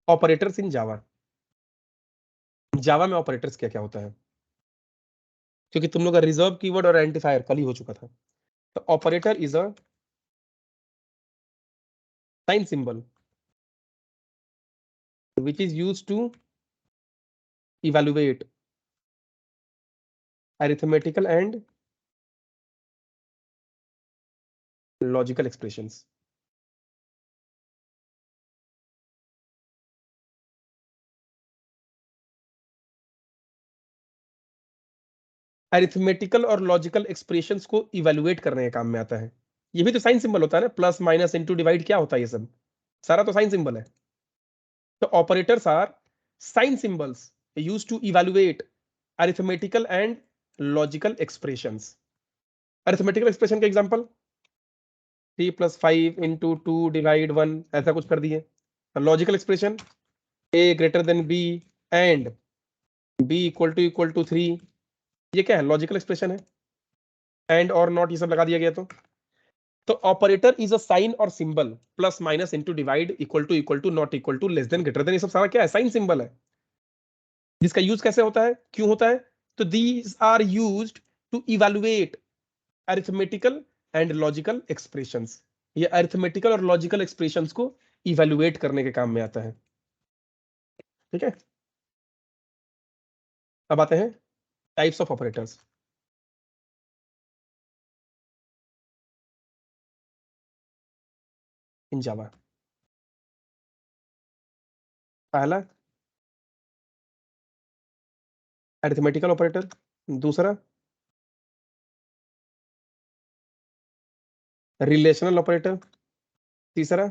Operators in जावा। जावा में operators क्या क्या होता है, क्योंकि तुम लोग का रिजर्व कीवर्ड और आइडेंटिफायर कल ही हो चुका था। तो operator is a sign symbol which is used to evaluate arithmetical and logical expressions. Arithmetical और लॉजिकल एक्सप्रेशंस को इवेलुएट करने के काम में आता है। ये भी तो साइन सिंबल होता है ना, प्लस माइनस इंटू डिवाइड, क्या होता है ये सब, सारा तो साइन सिंबल है। तो operators are sign symbols used to evaluate arithmetical and logical expressions. Arithmetical expression का एग्जांपल 3+5 इंटू 2 डिवाइड 1, ऐसा कुछ कर दिए। Logical expression a greater than b and b equal to 3, ये क्या है, लॉजिकल एक्सप्रेशन है। एंड और नॉट ये सब लगा दिया गया। तो ऑपरेटर इज अ साइन और symbol, plus minus into divide equal to not equal to less than greater than, ये सब सारा क्या है, साइन सिंबल है। जिसका यूज कैसे होता है, क्यों होता है, तो these are used to evaluate arithmetical and logical expressions. ये अरिथमेटिकल और लॉजिकल एक्सप्रेशंस को इवैल्यूएट करने के काम में आता है। ठीक है, अब आते हैं टाइप्स ऑफ ऑपरेटर्स इन जावा। पहला अरिथमेटिकल ऑपरेटर, दूसरा रिलेशनल ऑपरेटर, तीसरा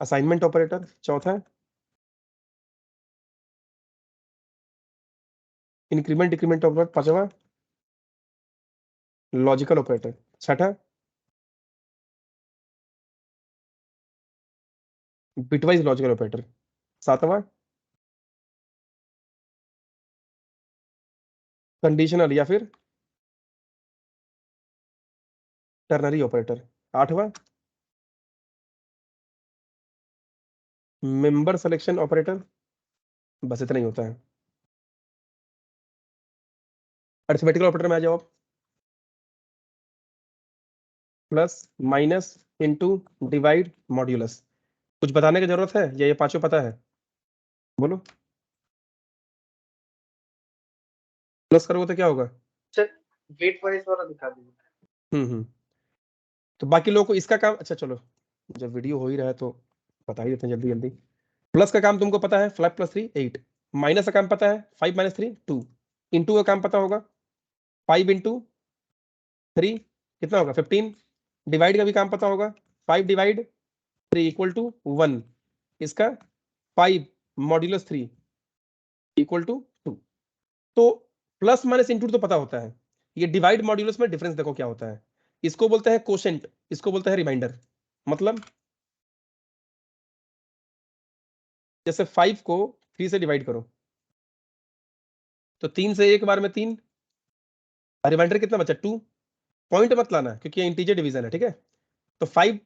असाइनमेंट ऑपरेटर, चौथा इंक्रीमेंट डिक्रीमेंट ऑपरेटर, पांचवा लॉजिकल ऑपरेटर, छठा बिटवाइज लॉजिकल ऑपरेटर, सातवां कंडीशनल या फिर टर्नरी ऑपरेटर, आठवां मेंबर सिलेक्शन ऑपरेटर। बस इतना ही होता है। अरिथमेटिकल ऑपरेटर में आ जाओ, plus minus into divide modulus. कुछ बताने की जरूरत है या ये पांचों पता है, बोलो। प्लस करोगे तो क्या होगा, गेट वाइज वाला दिखा दीजिए। तो बाकी लोगों को इसका काम, अच्छा चलो जब वीडियो हो ही रहा है तो बता ही देते हैं जल्दी जल्दी। प्लस का काम तुमको पता है, 5+3 8। माइनस का काम पता है, 5 - 3 2। इंटू का काम पता होगा, 5 × 3 कितना होगा, 15। डिवाइड का भी काम पता होगा, 5/3 = 1। इसका 5 मॉड्यूलस 3 = 2। तो प्लस माइनस इंटू तो पता होता है, ये डिवाइड मॉड्यूलस में डिफरेंस देखो क्या होता है। इसको बोलते हैं कोशेंट, इसको बोलते हैं रिमाइंडर। मतलब जैसे 5 को 3 से डिवाइड करो तो 3 से एक बार में 3, रिमाइंडर कितना बचा 2। पॉइंट मत लाना क्योंकि ये इंटीजर डिवीजन है, ठीक है। तो 5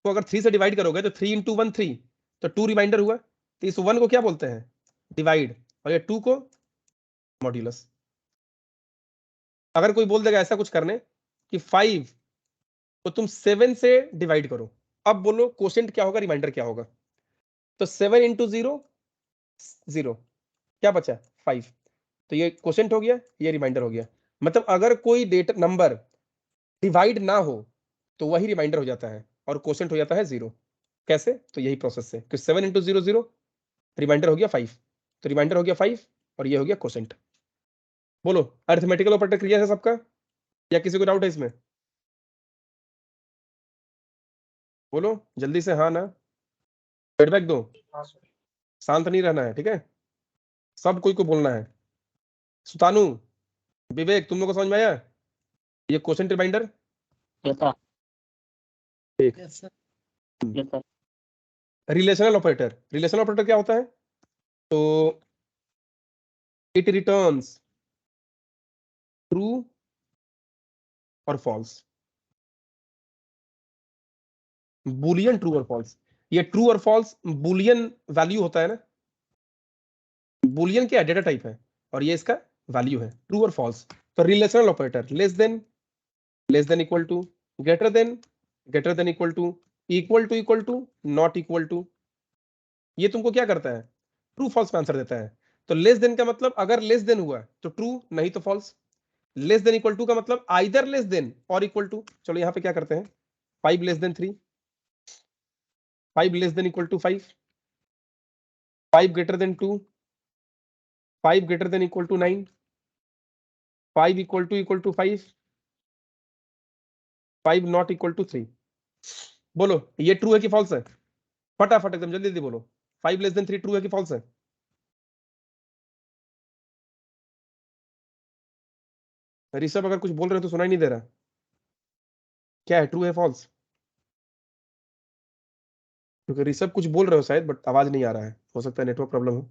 को अगर 3 से डिवाइड करोगे तो 3 × 1 3, तो 2 रिमाइंडर हुआ। तो इस 1 को क्या बोलते हैं, डिवाइड, और ये 2 को मॉड्यूलस। अगर कोई बोल देगा ऐसा कुछ करने कि 5 को तुम 7 से डिवाइड करो, अब बोलो कोशेंट क्या होगा, रिमाइंडर क्या होगा। तो 7 × 0 0, क्या बचा 5। तो ये कोशेंट हो गया, ये रिमाइंडर हो गया। मतलब अगर कोई डेटा नंबर डिवाइड ना हो तो वही रिमाइंडर हो जाता है और कोशेंट हो जाता है 0। कैसे, तो यही प्रोसेस से कि 7 × 0 0, रिमाइंडर हो गया 5, तो रिमाइंडर हो गया 5 और ये हो गया कोशेंट। बोलो अरिथमेटिकल ऑपरेटर क्लियर है सबका, या किसी को डाउट है इसमें, बोलो जल्दी से, हाँ ना, फीडबैक दो, शांत नहीं रहना है, ठीक है, सब कोई को बोलना है। सुतानु, विवेक, तुम लोग को समझ में आया ये क्वेश्चन रिमाइंडर, ठीक। रिलेशनल ऑपरेटर, रिलेशनल ऑपरेटर क्या होता है, तो इट रिटर्न्स ट्रू और फॉल्स। बुलियन ट्रू और फॉल्स। ये ट्रू और फॉल्स बुलियन वैल्यू होता है ना, बुलियन क्या डेटा टाइप है और ये इसका वैल्यू है, ट्रू और फॉल्स। तो relational operator less than equal to, greater than equal to not equal to, ये तुमको क्या करता है, ट्रू फॉल्स में आंसर देता है। तो लेस देन का मतलब अगर लेस देन हुआ तो ट्रू, नहीं तो false. Less than equal to का मतलब आइदर लेस देन और इक्वल टू। चलो यहां पे क्या करते हैं, 5 less than 3, 5 less than equal to 5, 5 greater than 2, 5 greater than equal to 9, 5 equal to 5, 5 not equal to 3। बोलो ये ट्रू है कि फॉल्स है, फटाफट एकदम जल्दी जल्दी बोलो। 5 लेस देन 3 ट्रू है कि फॉल्स है? ऋषभ अगर कुछ बोल रहे हो तो सुनाई नहीं दे रहा, क्या है, ट्रू है फॉल्स? क्योंकि ऋषभ कुछ बोल रहे हो शायद, बट आवाज नहीं आ रहा है, हो सकता है नेटवर्क प्रॉब्लम हो।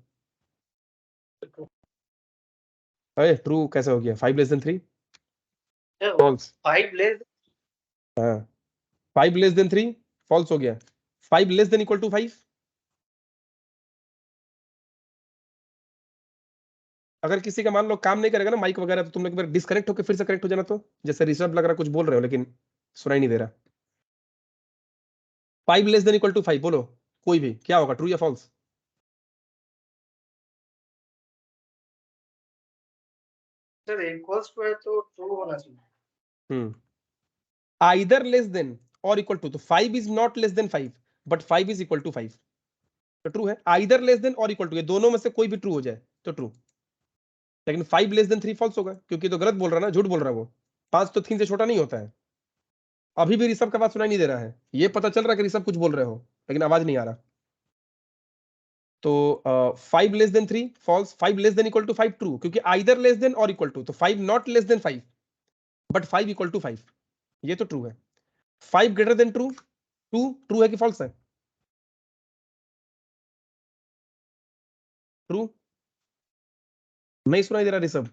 अरे ट्रू कैसे हो गया, 5 लेस देन 3 फॉल्स। 5 लेस, हाँ 5 लेस देन 3 फॉल्स हो गया, 5 लेस देन इक्वल टू 5, अगर किसी का मान लो काम नहीं करेगा ना माइक वगैरह, तो तुम लोग एक बार डिस्कनेक्ट होकर फिर से कनेक्ट हो जाना। तो जैसे ऋषभ लग रहा कुछ बोल रहे हो लेकिन सुनाई नहीं दे रहा। 5 लेस देन इक्वल टू 5 बोलो, कोई भी क्या होगा, ट्रू या फॉल्स? सर इक्वल्स टू है तो ट्रू होना चाहिए। आइदर लेस देन और इक्वल टू, तो 5 is not less than 5 but 5 is equal to 5, तो ट्रू है। आइदर लेस देन और इक्वल टू, ये दोनों में से कोई भी ट्रू हो जाए तो ट्रू। लेकिन 5 लेस देन 3 फॉल्स होगा, क्योंकि तो गलत बोल रहा है ना, झूठ बोल रहा है वो। 5 तो 3 से छोटा नहीं होता है। अभी भी ऋषभ का बात सुनाई नहीं दे रहा है, ये पता चल रहा है कि ऋषभ कुछ बोल रहे हो लेकिन आवाज नहीं आ रहा। तो 5 less than 3 false, 5 less than equal to 5 true, क्योंकि आइदर लेस देन और इक्वल टू, तो 5 not less than 5 but 5 equal to 5, ये तो ट्रू है। 5 ग्रेटर देन ट्रू, ट्रू है कि फॉल्स है? ट्रू, नहीं सुनाई दे रहा ऋषभ?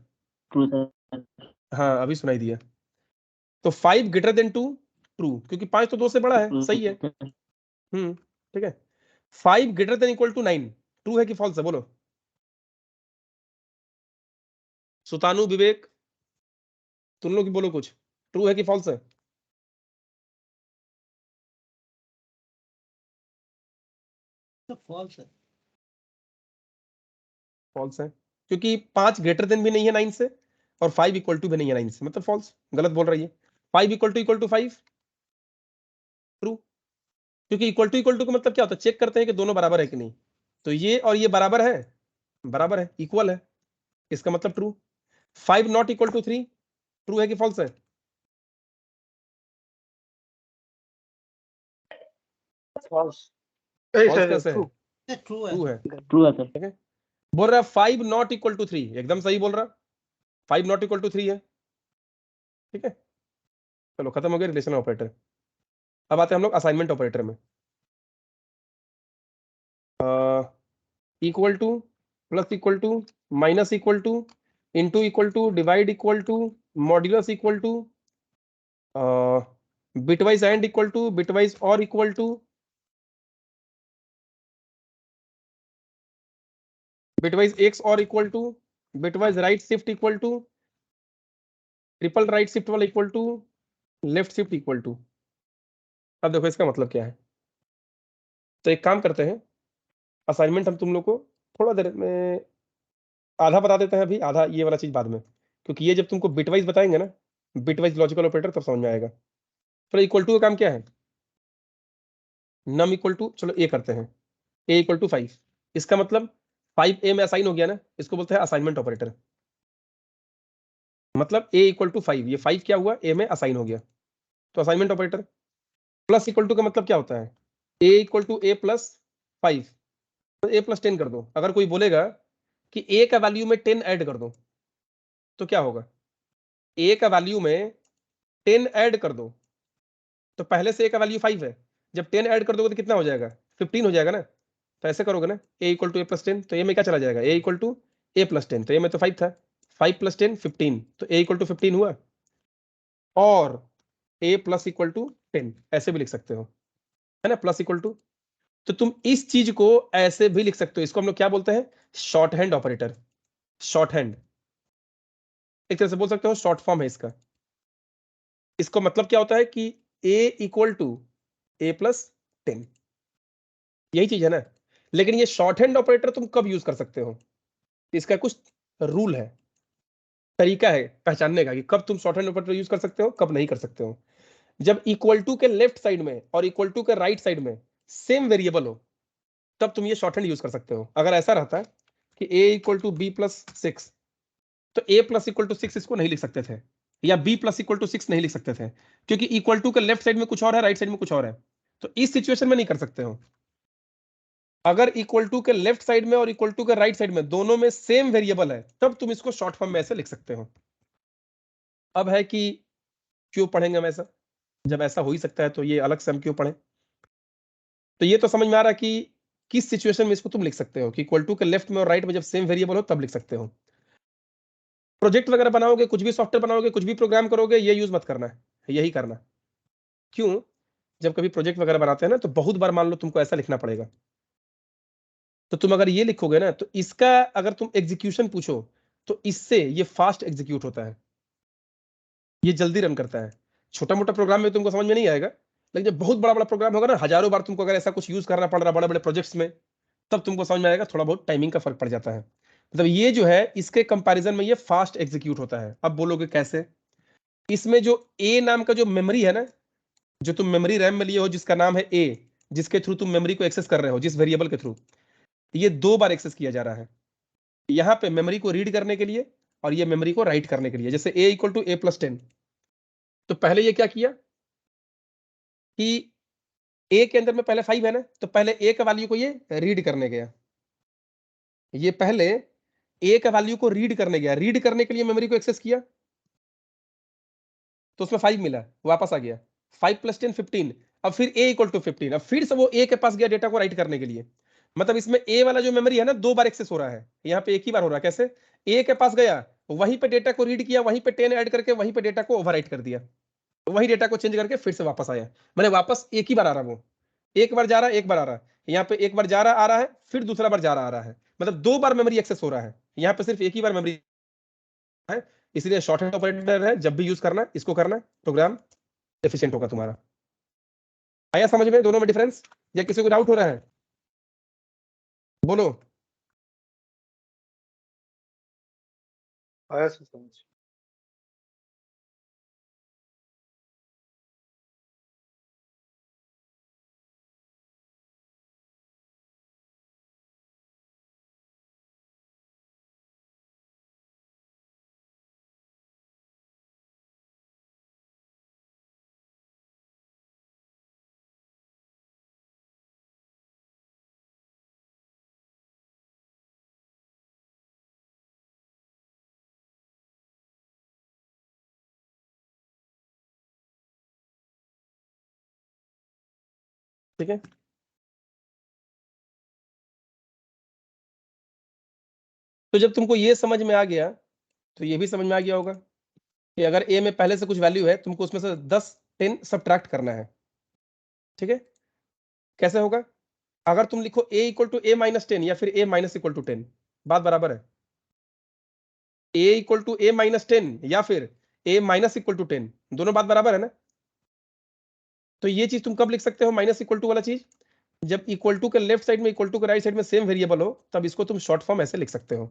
True sir. हाँ अभी सुनाई दिया। तो 5 ग्रेटर देन 2 ट्रू, क्योंकि 5 तो 2 से बड़ा है, सही है। ठीक है। 5 greater than equal to 9 true है कि फॉल्स है, बोलो। सुतानु, विवेक, तुम लोग भी बोलो कुछ, ट्रू है कि फॉल्स है? फॉल्स है। फॉल्स है, क्योंकि 5 ग्रेटर देन भी नहीं है 9 से और 5 इक्वल टू भी नहीं है 9 से, मतलब फॉल्स, गलत बोल रही है। 5 इक्वल टू 5 ट्रू, क्योंकि इक्वल टू का मतलब क्या होता है, चेक करते हैं कि दोनों बराबर है कि नहीं। तो ये और ये बराबर है, बराबर है, इक्वल है, इसका मतलब true. 5 not equal to 3 true है कि फॉल्स है? फॉल्स। फॉल्स कैसे है? ट्रू ट्रू है, ट्रू है सर। ठीक है। बोल रहा 5 नॉट इक्वल टू 3, एकदम सही बोल रहा, 5 नॉट इक्वल टू 3 है, ठीक है। चलो खत्म हो गया रिलेशनल ऑपरेटर। अब आते हैं हम लोग असाइनमेंट ऑपरेटर में। Equal to, plus equal to, minus equal to, into equal to, divide equal to, modulus equal to, bitwise and equal to, bitwise or equal to, bitwise XOR equal to, bitwise right shift equal to, triple right shift वाला equal to, left shift equal to. अब देखो इसका मतलब क्या है। तो एक काम करते हैं, असाइनमेंट हम तुम लोग को थोड़ा देर में आधा बता देते हैं अभी, आधा ये वाला चीज बाद में, क्योंकि ये जब तुमको बिटवाइज बताएंगे ना, बिटवाइज लॉजिकल ऑपरेटर, तब समझ में आएगा। चलो इक्वल टू का काम क्या है, नम इक्वल टू, चलो ए करते हैं, ए इक्वल टू 5, इसका मतलब 5 ए में असाइन हो गया ना, इसको बोलते हैं असाइनमेंट ऑपरेटर। मतलब ए इक्वल टू 5, ये 5 क्या हुआ, ए में असाइन हो गया, तो assignment operator. Plus equal to का मतलब क्या होता है, a equal to a plus 5, तो ए प्लस 10 कर दो। अगर कोई बोलेगा कि ए का वैल्यू में 10 ऐड कर दो, तो क्या होगा, ए का वैल्यू में 10 ऐड कर दो, तो पहले से ए का वैल्यू 5 है, जब 10 ऐड कर दोगे तो कितना हो जाएगा, 15 हो जाएगा ना। तो ऐसे करोगे ना, ए इक्वल टू ए प्लस 10, तो ए में क्या चला जाएगा, ए इक्वल टू ए प्लस 10, तो ए में तो 5 था, 5 प्लस 10 15, तो ए इक्वल टू 15 हुआ, और ए प्लस इक्वल टू 10 ऐसे भी लिख सकते हो, है ना, प्लस इक्वल टू। तो तुम इस चीज को ऐसे भी लिख सकते हो, इसको हम लोग क्या बोलते हैं, short hand operator. Short hand एक तरह से बोल सकते हो, शॉर्ट फॉर्म है इसका। इसको मतलब क्या होता है कि a equal to a plus 10, यही चीज है ना। लेकिन ये शॉर्ट हैंड ऑपरेटर तुम कब यूज कर सकते हो, इसका कुछ रूल है, तरीका है पहचानने का कि कब तुम शॉर्ट हैंड ऑपरेटर यूज कर सकते हो, कब नहीं कर सकते हो। जब इक्वल टू के लेफ्ट साइड में और इक्वल टू के राइट साइड में सेम वेरिएबल हो, तब तुम ये शॉर्ट हैंड यूज कर सकते हो। अगर ऐसा रहता है कि a equal to B plus 6, तो a प्लस इक्वल टू 6 इसको नहीं लिख सकते थे, या b प्लस इक्वल टू 6 नहीं लिख सकते थे, क्योंकि इक्वल टू के लेफ्ट साइड में कुछ और है, राइट साइड में कुछ और है। तो इस सिचुएशन में नहीं कर सकते हो। अगर इक्वल टू के लेफ्ट साइड में और इक्वल टू के राइट साइड में दोनों में सेम वेरिएबल है, तब तुम इसको शॉर्ट फॉर्म में ऐसे लिख सकते हो। अब है कि क्यों पढ़ेंगे हम ऐसा, जब ऐसा हो ही सकता है तो ये अलग से हम क्यों पढ़ें। तो ये तो समझ में आ रहा कि किस सिचुएशन में इसको तुम लिख सकते हो कि इक्वल टू के लेफ्ट में और राइट में जब सेम वेरिएबल हो तब लिख सकते हो। प्रोजेक्ट वगैरह बनाओगे, कुछ भी सॉफ्टवेयर बनाओगे, कुछ भी प्रोग्राम करोगे, ये यूज मत करना है, यही करना। क्यों, जब कभी प्रोजेक्ट वगैरह बनाते हैं ना, तो बहुत बार मान लो तुमको ऐसा लिखना पड़ेगा, तो तुम अगर ये लिखोगे ना, तो इसका अगर तुम एग्जीक्यूशन पूछो, तो इससे ये फास्ट एग्जीक्यूट होता है, ये जल्दी रन करता है। छोटा मोटा प्रोग्राम में तुमको समझ में नहीं आएगा, लेकिन जब बहुत बड़ा बड़ा प्रोग्राम होगा ना, हजारों बार तुमको अगर ऐसा कुछ यूज करना पड़ रहा बड़े बड़े प्रोजेक्ट्स में, तब तुमको समझ में आएगा, थोड़ा बहुत टाइमिंग का फर्क पड़ जाता है। मतलब ये जो है, इसके कंपैरिजन में ये फास्ट एग्जीक्यूट होता है। अब बोलोगे कैसे, इसमें जो ए नाम का जो मेमोरी है ना, जो तुम मेमोरी रैम में लिए हो, जिसका नाम है ए, जिसके थ्रू तुम मेमोरी को एक्सेस कर रहे हो, जिस वेरिएबल के थ्रू, ये दो बार एक्सेस किया जा रहा है। यहाँ पे मेमोरी को रीड करने के लिए और ये मेमोरी को राइट करने के लिए। जैसे ए इक्वल टू ए प्लस 10, तो पहले ये क्या किया कि ए के अंदर में पहले 5 है ना, तो पहले ए का वैल्यू को ये रीड करने गया, ये पहले ए का वैल्यू को रीड करने गया, रीड करने के लिए मेमोरी को एक्सेस किया, तो उसमें 5 मिला, वापस आ गया, 5 प्लस 10 15। अब फिर ए इक्वल टू 15, अब फिर से वो ए के पास गया डेटा को राइट करने के लिए। मतलब इसमें ए वाला जो मेमोरी है ना, दो बार एक्सेस हो रहा है, यहाँ पे एक ही बार हो रहा है। कैसे, ए के पास गया, वहीं पे डेटा को रीड किया, वहीं पे 10 ऐड करके वहीं पे डेटा को ओवरराइट कर दिया, वही डेटा को चेंज करके फिर से वापस आया। मैंने वापस एक ही बार आ रहा, वो एक बार जा रहा है, एक बार आ रहा है, यहाँ पे एक बार जा रहा आ रहा है, फिर दूसरा बार जा रहा आ रहा है, मतलब दो बार मेमोरी एक्सेस हो रहा है, यहाँ पे सिर्फ एक ही बार मेमोरी है। इसलिए शॉर्ट हैंड ऑपरेटर है, जब भी यूज करना इसको करना, प्रोग्राम एफिशिएंट होगा तुम्हारा। आया समझ में दोनों में डिफरेंस, या किसी को डाउट हो रहा है, बोलो। आया सर समझ। ठीक है, तो जब तुमको ये समझ में आ गया, तो ये भी समझ में आ गया होगा कि अगर ए में पहले से कुछ वैल्यू है, तुमको उसमें से 10 10 सब्ट्रैक्ट करना है। ठीक है, कैसे होगा, अगर तुम लिखो ए इक्वल टू ए माइनस 10 या फिर ए माइनस इक्वल टू 10, बात बराबर है। A equal to A minus 10 या फिर ए माइनस इक्वल टू 10, दोनों बात बराबर है ना। तो ये चीज तुम कब लिख सकते हो, माइनस इक्वल टू वाला चीज, जब इक्वल टू के लेफ्ट साइड में इक्वल टू के राइट साइड में सेम वेरिएबल हो, तब इसको तुम शॉर्ट फॉर्म ऐसे लिख सकते हो।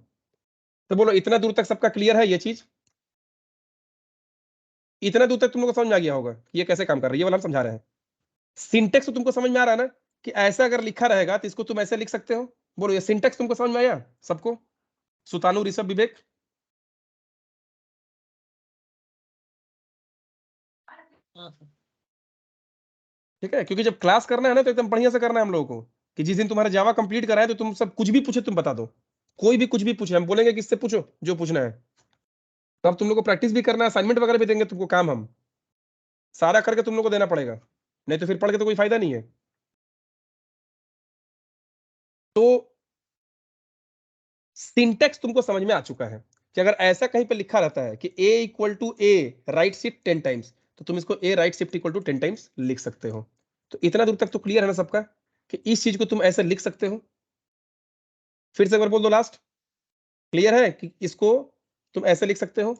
तो बोलो, इतना दूर तक सबका क्लियर है ये चीज, इतना दूर तक तुम लोग को समझ में आ गया होगा कि ये कैसे काम कर रही है, ये वाला हम समझा रहे हैं। सिंटेक्स तो तुमको समझ में आ रहा है ना, कि ऐसा अगर लिखा रहेगा तो इसको तुम ऐसे लिख सकते हो। बोलो, ये सिंटेक्स तुमको समझ में आया सबको, सुतानु, ऋषभ, विवेक। ठीक है, क्योंकि जब क्लास करना है ना, तो एकदम बढ़िया से करना है हम लोगों को, कि जिस दिन तुम्हारा जावा कंप्लीट करा है, तो तुम सब कुछ भी पूछे तुम बता दो, कोई भी कुछ भी पूछे, हम बोलेंगे कि इससे पूछो जो पूछना है। तो अब तुम लोग को प्रैक्टिस भी करना है, असाइनमेंट वगैरह भी देंगे तुमको, काम हम सारा करके तुम लोग को देना पड़ेगा, नहीं तो फिर पढ़ के तो कोई फायदा नहीं है। तो सिंटेक्स तुमको समझ में आ चुका है कि अगर ऐसा कहीं पे लिखा रहता है कि a equal to a right shift 10 times, तो तुम इसको a right shift equal to 10 times लिख सकते हो। तो इतना दूर तक तो क्लियर है ना सबका कि इस चीज को तुम ऐसे लिख सकते हो। फिर से एक बार बोल दो लास्ट, क्लियर है कि इसको तुम ऐसे लिख सकते हो?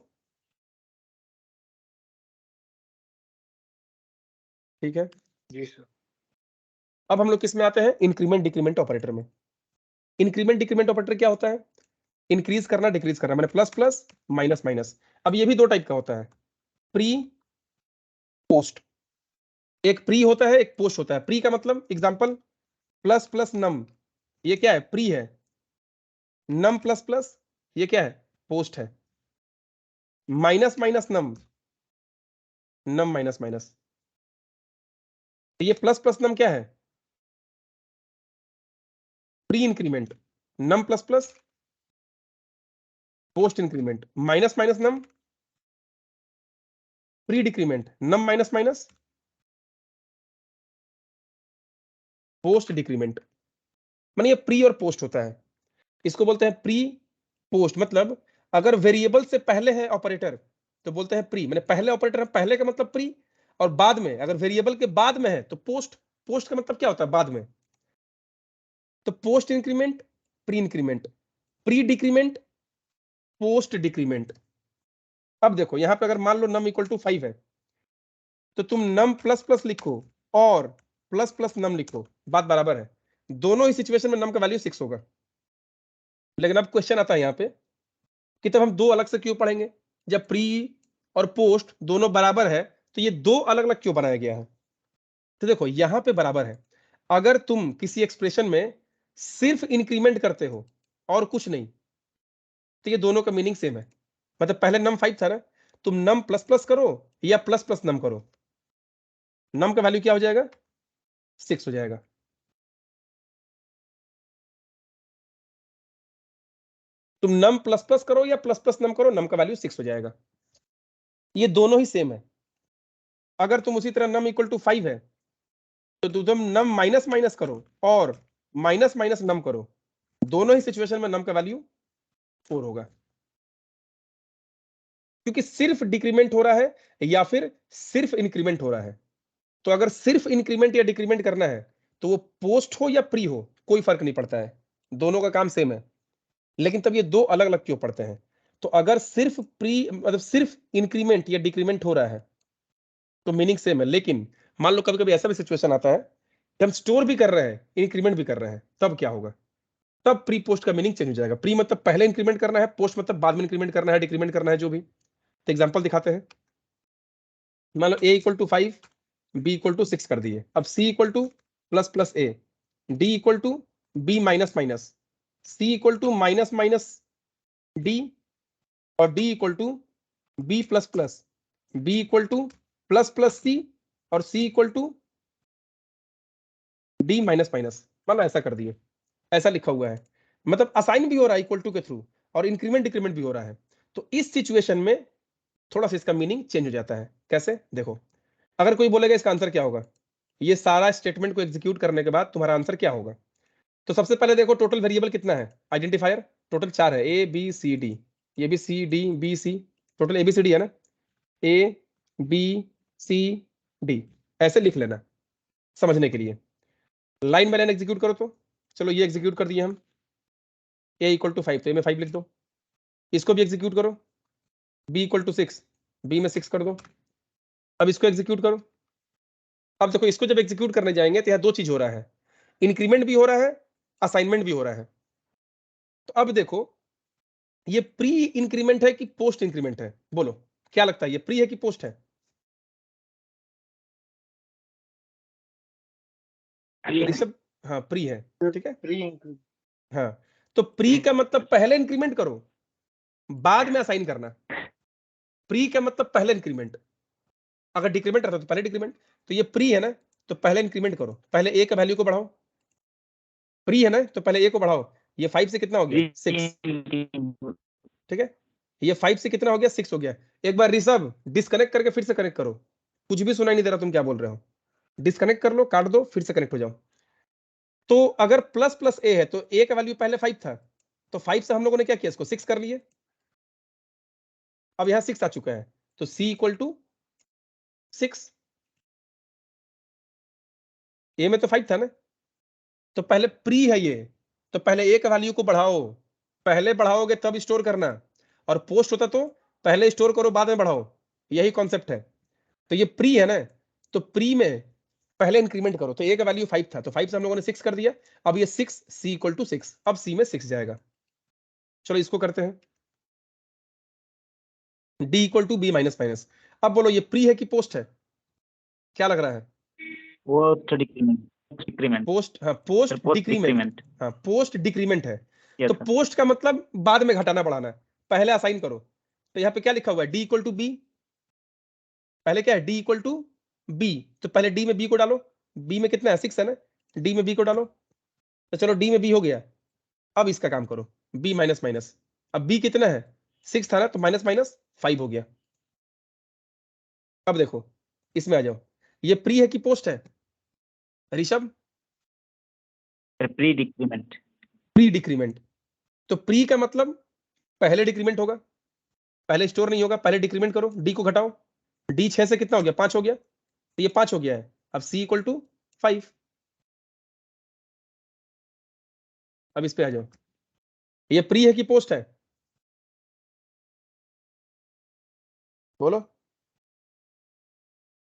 ठीक है, जी सर। अब हम लोग किस में आते हैं? इंक्रीमेंट डिक्रीमेंट ऑपरेटर में। इंक्रीमेंट डिक्रीमेंट ऑपरेटर क्या होता है? इंक्रीज करना डिक्रीज करना, मैंने प्लस प्लस माइनस माइनस। अब ये भी दो टाइप का होता है, प्री पोस्ट। एक प्री होता है, एक पोस्ट होता है। प्री का मतलब एग्जांपल प्लस प्लस नम, ये क्या है? प्री है। नम प्लस प्लस, ये क्या है? पोस्ट है। Minus minus num, num minus minus, ये प्लस प्लस नम क्या है? Pre increment. Num plus plus post increment, minus minus num pre decrement, num minus minus post decrement. माने ये प्री और पोस्ट होता है। इसको बोलते हैं प्री पोस्ट। मतलब अगर वेरिएबल से पहले है ऑपरेटर तो बोलते हैं प्री, मैंने पहले ऑपरेटर है, पहले का मतलब प्री, और बाद में अगर वेरिएबल के बाद में है तो पोस्ट। पोस्ट का मतलब क्या होता है? बाद में। तो post increment, pre increment, pre decrement, post decrement. अब देखो यहां पे अगर मान लो नम इक्वल टू 5 है तो तुम नम प्लस प्लस लिखो और प्लस प्लस नम लिखो, बात बराबर है। दोनों ही सिचुएशन में नम का वैल्यू 6 होगा। लेकिन अब क्वेश्चन आता है यहां पे कि तब हम दो अलग से क्यों पढ़ेंगे? जब प्री और पोस्ट दोनों बराबर है तो ये दो अलग अलग क्यों बनाया गया है? तो देखो यहां पे बराबर है। अगर तुम किसी एक्सप्रेशन में सिर्फ इंक्रीमेंट करते हो और कुछ नहीं तो ये दोनों का मीनिंग सेम है। मतलब पहले नम 5 था ना, तुम नम प्लस प्लस करो या प्लस प्लस नम करो, नम का वैल्यू क्या हो जाएगा? 6 हो जाएगा। तुम नम प्लस प्लस करो या प्लस प्लस नम करो, नम का वैल्यू 6 हो जाएगा। ये दोनों ही सेम है। अगर तुम उसी तरह नम इक्वल टू 5 है तो तुम नम माइनस माइनस करो और माइनस माइनस नम करो, दोनों ही सिचुएशन में नम का वैल्यू 4 होगा। क्योंकि सिर्फ डिक्रीमेंट हो रहा है या फिर सिर्फ इंक्रीमेंट हो रहा है। तो अगर सिर्फ इंक्रीमेंट या डिक्रीमेंट करना है तो वो पोस्ट हो या प्री हो कोई फर्क नहीं पड़ता है, दोनों का काम सेम है। लेकिन तब ये दो अलग अलग क्यों पड़ते हैं? तो अगर सिर्फ प्री मतलब सिर्फ इंक्रीमेंट या डिक्रीमेंट हो रहा है तो मीनिंग सेम है। लेकिन मान लो कभी कभी ऐसा भी सिचुएशन आता है कि हम स्टोर भी कर रहे हैं इंक्रीमेंट भी कर रहे हैं, तब क्या होगा? तब प्री पोस्ट का मीनिंग चेंज हो जाएगा। प्री मतलब पहले इंक्रीमेंट करना है, पोस्ट मतलब बाद में इंक्रीमेंट करना है, डिक्रीमेंट करना है, जो भी। तो एग्जांपल दिखाते हैं। मान लो A equal to 5, B equal to 6 कर दिए। अब C equal to plus plus A, D equal to B minus minus, C equal to minus minus D, और D equal to B plus plus, B equal to plus plus C, और C equal to D minus minus. मान लो ऐसा कर दिए, ऐसा लिखा हुआ है। मतलब असाइन भी हो रहा है इक्वल टू के थ्रू और इंक्रीमेंट डिक्रीमेंट भी हो रहा है। तो इस सिचुएशन में थोड़ा सा इसका मीनिंग चेंज हो जाता है। कैसे? देखो, अगर कोई बोलेगा इसका आंसर क्या होगा, ये सारा स्टेटमेंट को एग्जीक्यूट करने के बाद तुम्हारा आंसर क्या होगा? तो सबसे पहले देखो टोटल वेरिएबल कितना है, आइडेंटिफायर टोटल 4 है, ए बी सी डी। ये भी C D B C, total A B C D है ना, ए बी सी डी। ऐसे लिख लेना समझने के लिए। लाइन बाय लाइन एग्जीक्यूट करो तो चलो ये एग्जीक्यूट कर दिए हम। ए इक्वल टू 5 तो ए में 5 लिख दो। इसको भी एग्जीक्यूट करो, बी इक्वल टू 6, बी में 6 कर दो। अब इसको एग्जीक्यूट करो। अब देखो इसको जब एग्जीक्यूट करने जाएंगे तो यहाँ दो चीज हो रहा है, इंक्रीमेंट भी हो रहा है, असाइनमेंट भी हो रहा है। तो अब देखो ये प्री इंक्रीमेंट है कि पोस्ट इंक्रीमेंट है? बोलो क्या लगता है, ये प्री है कि पोस्ट है? ऋषभ, हाँ प्री है। ठीक है, प्री इंक्रीमेंट। हाँ। तो प्री का मतलब पहले इंक्रीमेंट करो बाद में असाइन करना। प्री का मतलब पहले इंक्रीमेंट, अगर डिक्रीमेंट रहता तो पहले डिक्रीमेंट। तो ये प्री है ना, तो पहले इंक्रीमेंट करो, पहले ए का वैल्यू को बढ़ाओ। प्री है ना तो पहले ए को बढ़ाओ। ये 5 से कितना हो गया? 6। ठीक है, ये 5 से कितना हो गया? 6 हो गया। एक बार ऋषभ डिस्कनेक्ट करके फिर से कनेक्ट करो, कुछ भी सुनाई नहीं दे रहा तुम क्या बोल रहे हो। डिस्कनेक्ट कर लो, काट दो, फिर से कनेक्ट हो जाओ। तो अगर प्लस प्लस ए है तो ए का वैल्यू पहले 5 था, तो 5 से हम लोगों ने क्या किया, इसको 6 कर लिए। अब यहां 6 आ चुका है तो सी इक्वल टू 6। ए में तो 5 था ना, तो पहले प्री है ये, तो पहले ए का वैल्यू को बढ़ाओ, पहले बढ़ाओगे तब स्टोर करना, और पोस्ट होता तो पहले स्टोर करो बाद में बढ़ाओ, यही कॉन्सेप्ट है। तो ये प्री है ना, तो प्री में पहले इंक्रीमेंट करो, तो ए का वैल्यू 5 था, तो 5 से हम लोगों ने 6 कर दिया, अब ये 6 सी इक्वल टू 6, अब सी में 6 जाएगा। चलो इसको करते हैं, d equal to B minus minus. अब बोलो ये प्री है कि पोस्ट है, क्या लग रहा है? वो डिक्रीमेंट पोस्ट, हाँ पोस्ट डिक्रीमेंट, हाँ पोस्ट डिक्रीमेंट है। तो पोस्ट का मतलब बाद में घटाना बढ़ाना है, पहले असाइन करो। तो यहाँ पे क्या लिखा हुआ है, डी इक्वल टू बी, पहले क्या है, डी इक्वल टू बी, तो पहले डी में बी को डालो, बी में कितना है 6 है ना, डी में बी को डालो, तो चलो डी में बी हो गया। अब इसका काम करो, बी माइनस माइनस, अब बी कितना है 6 था ना, तो माइनस माइनस 5 हो गया। अब देखो इसमें आ जाओ, ये प्री है कि पोस्ट है Rishabh? Pre decrement. Pre decrement, तो प्री का मतलब पहले डिक्रीमेंट होगा, पहले स्टोर नहीं होगा, पहले डिक्रीमेंट करो, डी को घटाओ, डी 6 से कितना हो गया 5 हो गया, तो ये 5 हो गया है, अब सी इक्वल टू 5। अब इस पे आ जाओ, ये प्री है कि पोस्ट है, बोलो।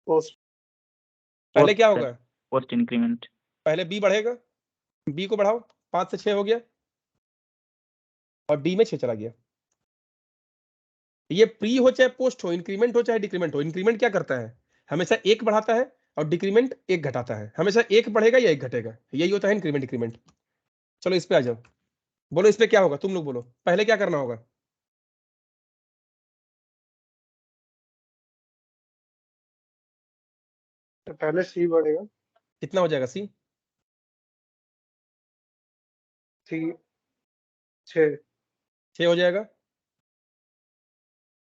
पोस्ट। पहले क्या होगा, पोस्ट इंक्रीमेंट, पहले बी बढ़ेगा, बी को बढ़ाओ, 5 से 6 हो गया, और डी में 6 चला गया। ये प्री हो चाहे पोस्ट हो, इंक्रीमेंट हो चाहे डिक्रीमेंट हो, इंक्रीमेंट क्या करता है, हमेशा एक बढ़ाता है, और डिक्रीमेंट एक घटाता है, हमेशा एक बढ़ेगा या एक घटेगा, यही होता है इंक्रीमेंट डिक्रीमेंट। चलो इस पे आ जाओ, बोलो इस पे क्या होगा, तुम लोग बोलो पहले क्या करना होगा। तो पहले सी बढ़ेगा, कितना हो जाएगा सी, 6 6 हो जाएगा,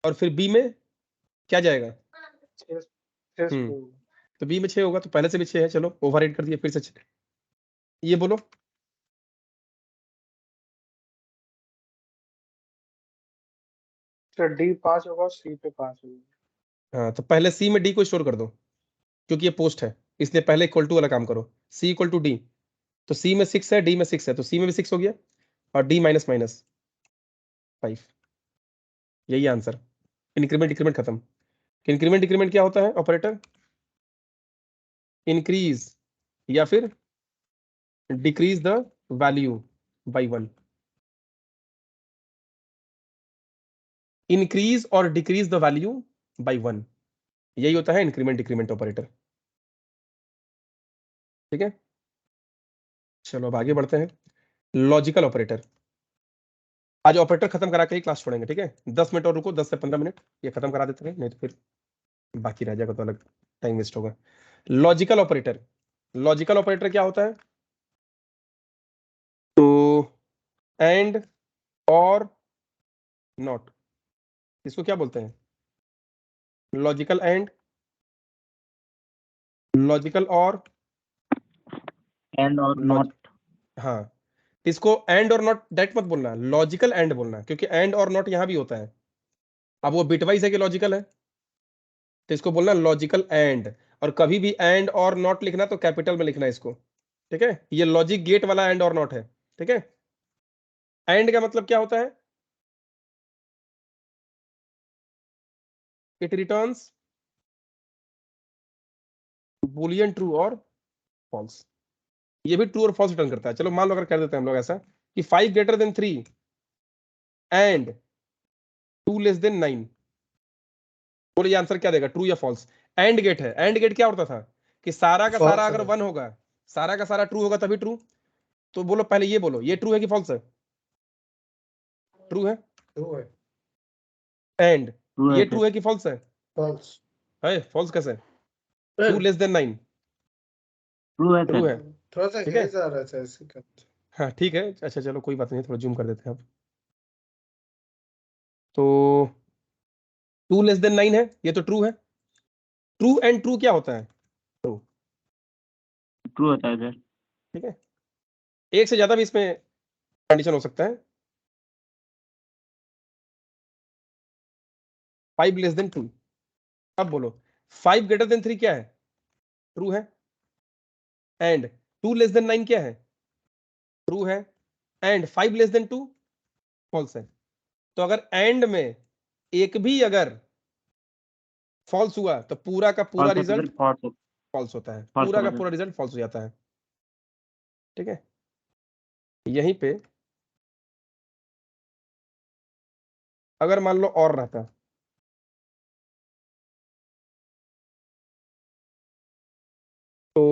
और फिर बी में क्या जाएगा, 6 तो बी में 6 होगा, तो पहले से भी 6 है, चलो ओवरराइट कर दिया, फिर से 6। ये बोलो, तो डी 5 होगा, सी पे 5 होगा। हाँ तो पहले सी में डी को स्टोर कर दो, क्योंकि ये पोस्ट है, इसलिए पहले इक्वल टू वाला काम करो, सी इक्वल टू डी, तो सी में 6 है, डी में 6 है, तो सी में भी 6 हो गया, और डी माइनस माइनस 5, यही आंसर। इंक्रीमेंट डिक्रीमेंट खत्म। इंक्रीमेंट डिक्रीमेंट क्या होता है ऑपरेटर, इंक्रीज या फिर decrease the value by 1, increase और डिक्रीज द वैल्यू बाय 1, यही होता है इंक्रीमेंट डिक्रीमेंट ऑपरेटर। ठीक है, चलो अब आगे बढ़ते हैं, लॉजिकल ऑपरेटर। आज ऑपरेटर खत्म करा के ही क्लास छोड़ेंगे, ठीक है 10 मिनट और रुको, 10 से 15 मिनट ये खत्म करा देते हैं, नहीं तो फिर बाकी रह जाएगा तो अलग टाइम वेस्ट होगा। लॉजिकल ऑपरेटर, लॉजिकल ऑपरेटर क्या होता है, तो एंड और नॉट, इसको क्या बोलते हैं, लॉजिकल एंड, लॉजिकल और एंड और नॉट। हाँ, इसको एंड और नॉट डायरेक्ट मत बोलना, लॉजिकल एंड बोलना, क्योंकि एंड और नॉट यहां भी होता है। अब वो बिटवाइज है कि लॉजिकल है, तो इसको बोलना लॉजिकल एंड, और कभी भी एंड और नॉट लिखना तो कैपिटल में लिखना है इसको, ठीक है, ये लॉजिक गेट वाला एंड और नॉट है, ठीक है। एंड का मतलब क्या होता है, इट रिटर्न्स बुलियन ट्रू और फॉल्स, ये भी ट्रू और फॉल्स रिटर्न करता है। चलो मान लो अगर कर देते हैं हम लोग ऐसा कि 5 greater then 3 and 2 less than 9, बोलो ये आंसर क्या देगा, ट्रू या फॉल्स। एंड गेट है, एंड गेट क्या होता था कि सारा का सारा अगर 1 होगा, सारा का सारा ट्रू होगा तभी ट्रू, तो बोलो पहले ये बोलो, ये ट्रू है कि फॉल्स है, ट्रू है, ट्रू है, एंड ये ट्रू है कि फॉल्स है, फॉल्स है फॉल्स कैसे, 2 लेस देन 9 ट्रू है, थोड़ा सा ठीक है, हेज आ रहा था ऐसे करते। हाँ ठीक है, अच्छा चलो कोई बात नहीं, थोड़ा जूम कर देते हैं अब, तो 2 लेस देन 9 है, ये तो ट्रू है, ट्रू एंड ट्रू क्या होता है, ट्रू, ट्रू होता है सर। ठीक है, एक से ज्यादा भी इसमें कंडीशन हो सकता है। 5 लेस देन 2, अब बोलो 5 ग्रेटर देन 3 क्या है, ट्रू है, एंड 2 लेस देन 9 क्या है, ट्रू है, एंड 5 लेस देन 2 फॉल्स है। तो अगर एंड में एक भी अगर फॉल्स हुआ तो पूरा का पूरा रिजल्ट फॉल्स होता है, पूरा का पूरा रिजल्ट फॉल्स हो जाता है। ठीक है, यहीं पे अगर मान लो और रहता तो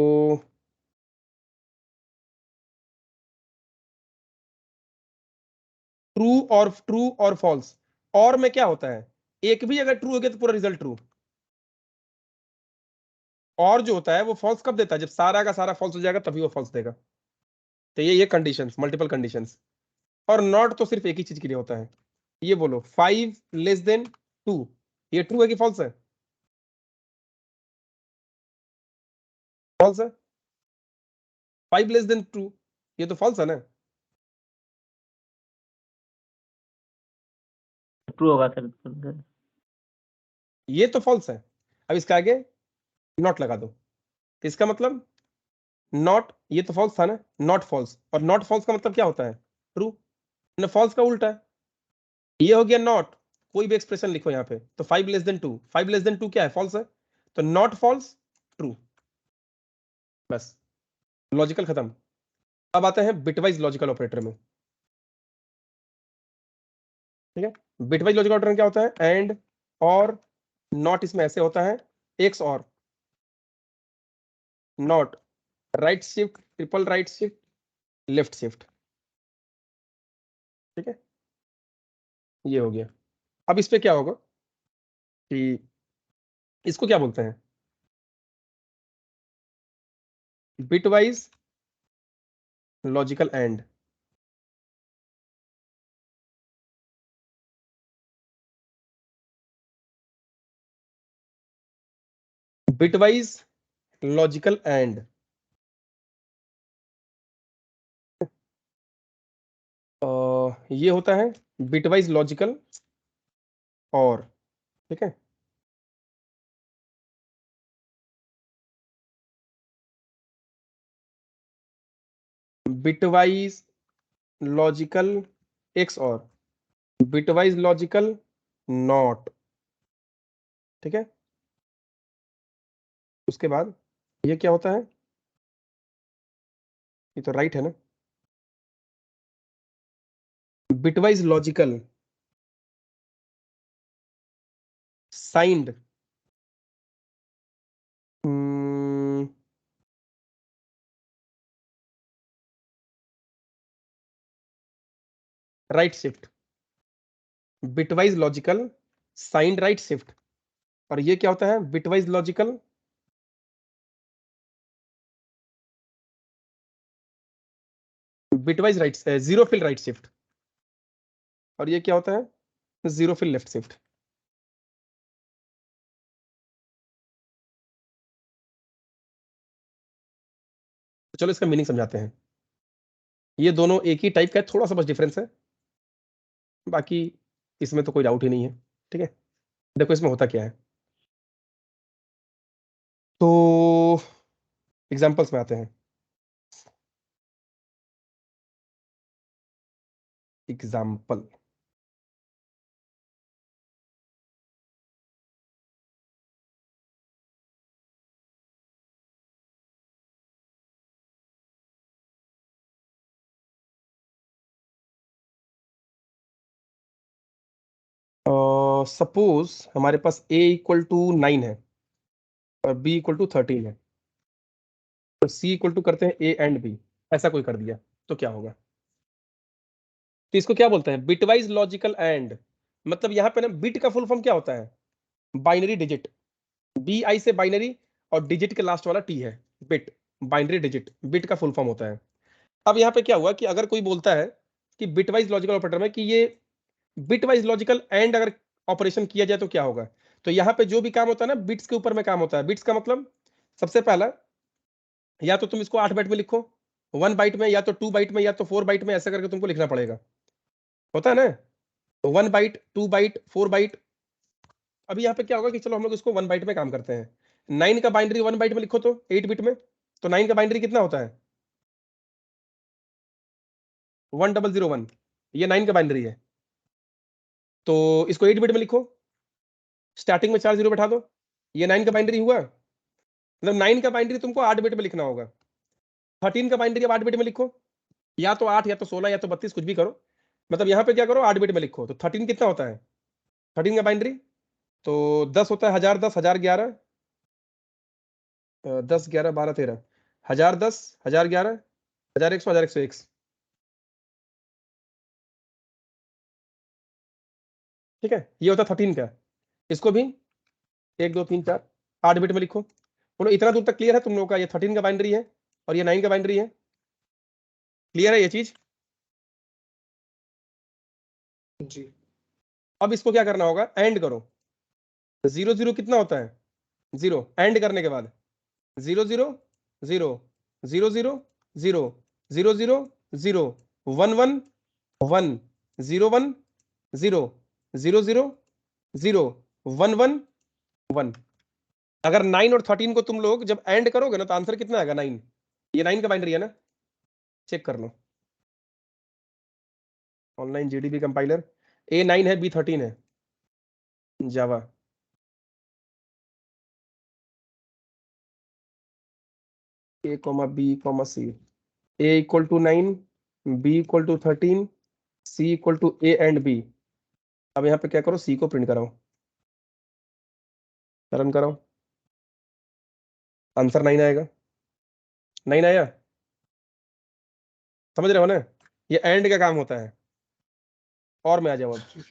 ट्रू और फॉल्स, और में क्या होता है, एक भी अगर ट्रू हो गया तो पूरा रिजल्ट ट्रू, और जो होता है वो फॉल्स कब देता है, जब सारा का सारा फॉल्स हो जाएगा तभी वो फॉल्स देगा। तो ये कंडीशंस, मल्टीपल कंडीशंस। और नॉट तो सिर्फ एक ही चीज के लिए होता है। ये बोलो 5 लेस देन 2, ये ट्रू है कि फॉल्स है, फॉल्स है। 5 लेस देन 2 ये तो फॉल्स है ना, ट्रू होगा सर। ये तो फॉल्स है। अब इसके आगे नॉट लगा दो, इसका मतलब नॉट, ये तो फॉल्स था ना, नॉट फॉल्स, और नॉट फॉल्स का मतलब क्या होता है, ट्रू ना, फॉल्स का उल्टा है। ये हो गया नॉट, कोई भी एक्सप्रेशन लिखो यहाँ पे, तो 5 लेस देन 2, 5 लेस देन 2 क्या है, फॉल्स है, तो नॉट फॉल्स ट्रू, बस लॉजिकल खत्म। अब आते हैं बिटवाइज लॉजिकल ऑपरेटर में। ठीक है, बिटवाइज लॉजिकल ऑपरेटर में क्या होता है, एंड और नॉट, इसमें ऐसे होता है एक्स और not, right shift, triple right shift, left shift. ठीक है, ये हो गया। अब इस पे क्या होगा कि इसको क्या बोलते हैं, bitwise logical and. Bitwise logical and ये होता है बिटवाइज लॉजिकल और, ठीक है, बिटवाइज लॉजिकल एक्स और बिटवाइज लॉजिकल नॉट। ठीक है, उसके बाद ये क्या होता है, ये तो राइट है ना, bitwise logical signed right shift, bitwise logical signed right shift. और ये क्या होता है, bitwise logical bitwise right, zero fill right shift. और ये क्या होता है, जीरो फिल लेफ्ट शिफ्ट। तो चलो इसका मीनिंग समझाते हैं। ये दोनों एक ही टाइप का है, थोड़ा सा बस डिफरेंस है, बाकी इसमें तो कोई डाउट ही नहीं है। ठीक है, देखो इसमें होता क्या है, तो एग्जांपल्स में आते हैं। एग्जाम्पल, सपोज हमारे पास a इक्वल टू 9 है और b इक्वल टू 13 है, तो c इक्वल टू करते हैं a एंड b, ऐसा कोई कर दिया तो क्या होगा, तो इसको क्या बोलते हैं, बिटवाइज लॉजिकल एंड। मतलब यहाँ पे ना बिट का फुल फॉर्म क्या होता है, बाइनरी डिजिट, बी आई से बाइनरी और डिजिट के लास्ट वाला टी है, बिट, बाइनरी डिजिट बिट का फुल फॉर्म होता है। अब यहाँ पे क्या हुआ कि अगर कोई बोलता है कि बिटवाइज लॉजिकल ऑपरेटर में कि ये बिटवाइज लॉजिकल एंड अगर ऑपरेशन किया जाए तो क्या होगा, तो यहाँ पे जो भी काम होता है ना बिट्स के ऊपर में काम होता है। बिट्स का मतलब सबसे पहला, या तो तुम इसको 8 बाइट में लिखो 1 बाइट में, या तो 2 बाइट में, या तो 4 बाइट में, ऐसा करके तुमको लिखना पड़ेगा, होता है ना, तो 1 बाइट 2 बाइट 4 बाइट। अभी यहाँ पे क्या होगा कि चलो हम लोग इसको 1 बाइट में काम करते हैं, 9 का बाइनरी 1 बाइट में लिखो तो 8 बिट में, तो 9 का बाइनरी कितना होता है? 1001। ये 9 का बाइनरी है, तो इसको 8 बिट में लिखो, स्टार्टिंग में 4 जीरो बैठा दो। ये 9 का बाइनरी हुआ, मतलब 9 का बाइनरी तुमको 8 बिट में लिखना होगा। 13 का बाइनरी अब 8 बिट में लिखो, या तो 8 या तो 16 या तो 32, कुछ भी करो। मतलब यहाँ पे क्या करो, 8 बिट में लिखो। तो 13 कितना होता है? 13 का बाइनरी तो 10 होता है, 1010, 1011, 10 11 12 13, 1010, 1011, 1100, 1101। ठीक है, ये होता है 13 का। इसको भी 1 2 3 4 8 बिट में लिखो। बोलो इतना दूर तक क्लियर है तुम लोगों का? ये 13 का बाइनरी है और ये 9 का बाइनरी है। क्लियर है ये चीज? जी। अब इसको क्या करना होगा, एंड करो। 0 0 कितना होता है? 0। एंड करने के बाद 0 0 0 0 0 0 0 0 0 1 1 1 0 1 0 0 0 0 1 1 1। अगर 9 और 13 को तुम लोग जब एंड करोगे ना, तो आंसर कितना आएगा? 9। ये 9 का बाइनरी है ना, चेक कर लो। ऑनलाइन जीडीबी कंपाइलर A9 है, B13 है Java. A, B, C। A equal to 9, B equal to 13, C equal to A and B। अब यहाँ पे क्या करो, C को प्रिंट कराओ, रन कराओ, आंसर 9 आएगा। 9 आया? समझ रहे हो ना? ये एंड का काम होता है। और मैं आ जाऊँ अब,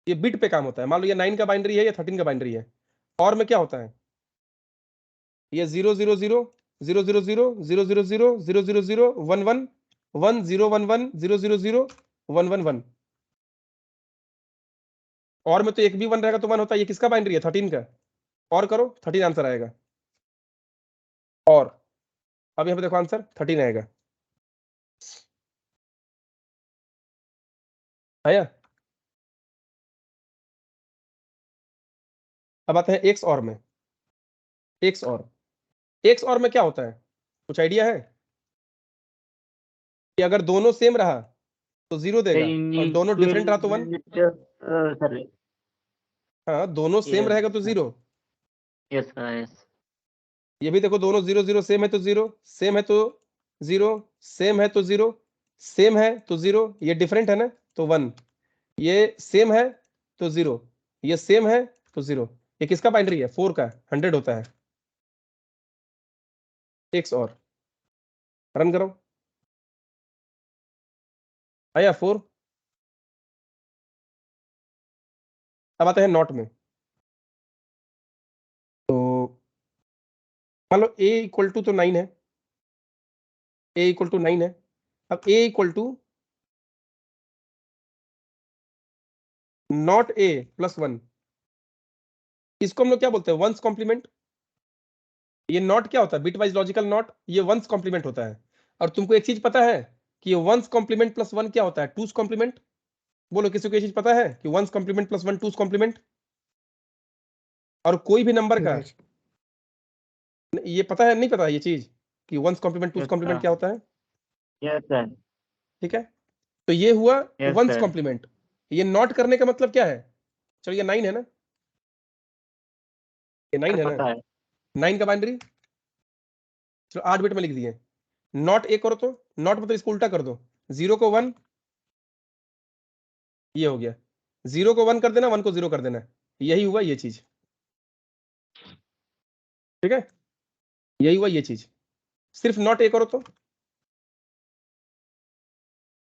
ये बिट पे काम होता है। मान लो ये 9 का बाइनरी है, ये 13 का बाइनरी है। और में क्या होता है, ये 0 0 0 0 0 0 0 0 0 0 0 0 1 1 1 0 1 1 0 0 0 1 1 1। और में तो एक भी 1 रहेगा तो 1 होता है। ये किसका बाइनरी है? 13 का। और करो, 13 आंसर आएगा। और अब यहाँ पे देखो, आंसर 13 आएगा। आया? अब आते हैं एक्स और में। एक्स और में क्या होता है, कुछ आइडिया है? कि अगर दोनों सेम रहा तो 0 देगा, और दोनों डिफरेंट रहा तो 1। सर हाँ, दोनों सेम रहेगा तो 0। Yes yes. ये भी देखो, दोनों 0 0 सेम है तो 0, सेम है तो 0, सेम है तो 0, सेम है तो 0। ये डिफरेंट है ना, तो 1। ये सेम है तो 0, ये सेम है तो 0। ये किसका बाइनरी है? 4 का। 100 होता है। एक्स और रन करो, आया 4। अब आते हैं नॉट में। तो मान लो a इक्वल टू तो 9 है, a इक्वल टू 9 है। अब a equal to not a plus 1, इसको हम लोग क्या बोलते हैं? Once complement. ये नॉट क्या होता है? Bit wise logical not. ये वंस कॉम्प्लीमेंट होता है। और तुमको एक चीज पता है कि ये वंस कॉम्प्लीमेंट प्लस 1 क्या होता है? टूस कॉम्प्लीमेंट। बोलो, किसी को ये चीज पता है कि वंस कॉम्प्लीमेंट प्लस 1 टूस कॉम्प्लीमेंट? और कोई भी नंबर का ये पता है, नहीं पता ये चीज कि one's complement two's Yes, complement sir. क्या होता है? Yes sir. ठीक है, तो ये हुआ Yes, वंस sir. कॉम्प्लीमेंट। ये नॉट करने का मतलब क्या है? चलो, ये 9 है ना, ये 9 है ना, पता है। 9 का बाइनरी। चलो 8 बिट में लिख दिए। नॉट ए करो, तो नॉट मतलब इसको उल्टा कर दो। 0 को 1, ये हो गया। 0 को 1 कर देना, 1 को 0 कर देना। यही हुआ ये चीज। ठीक है, यही हुआ ये चीज। सिर्फ नॉट ए करो, तो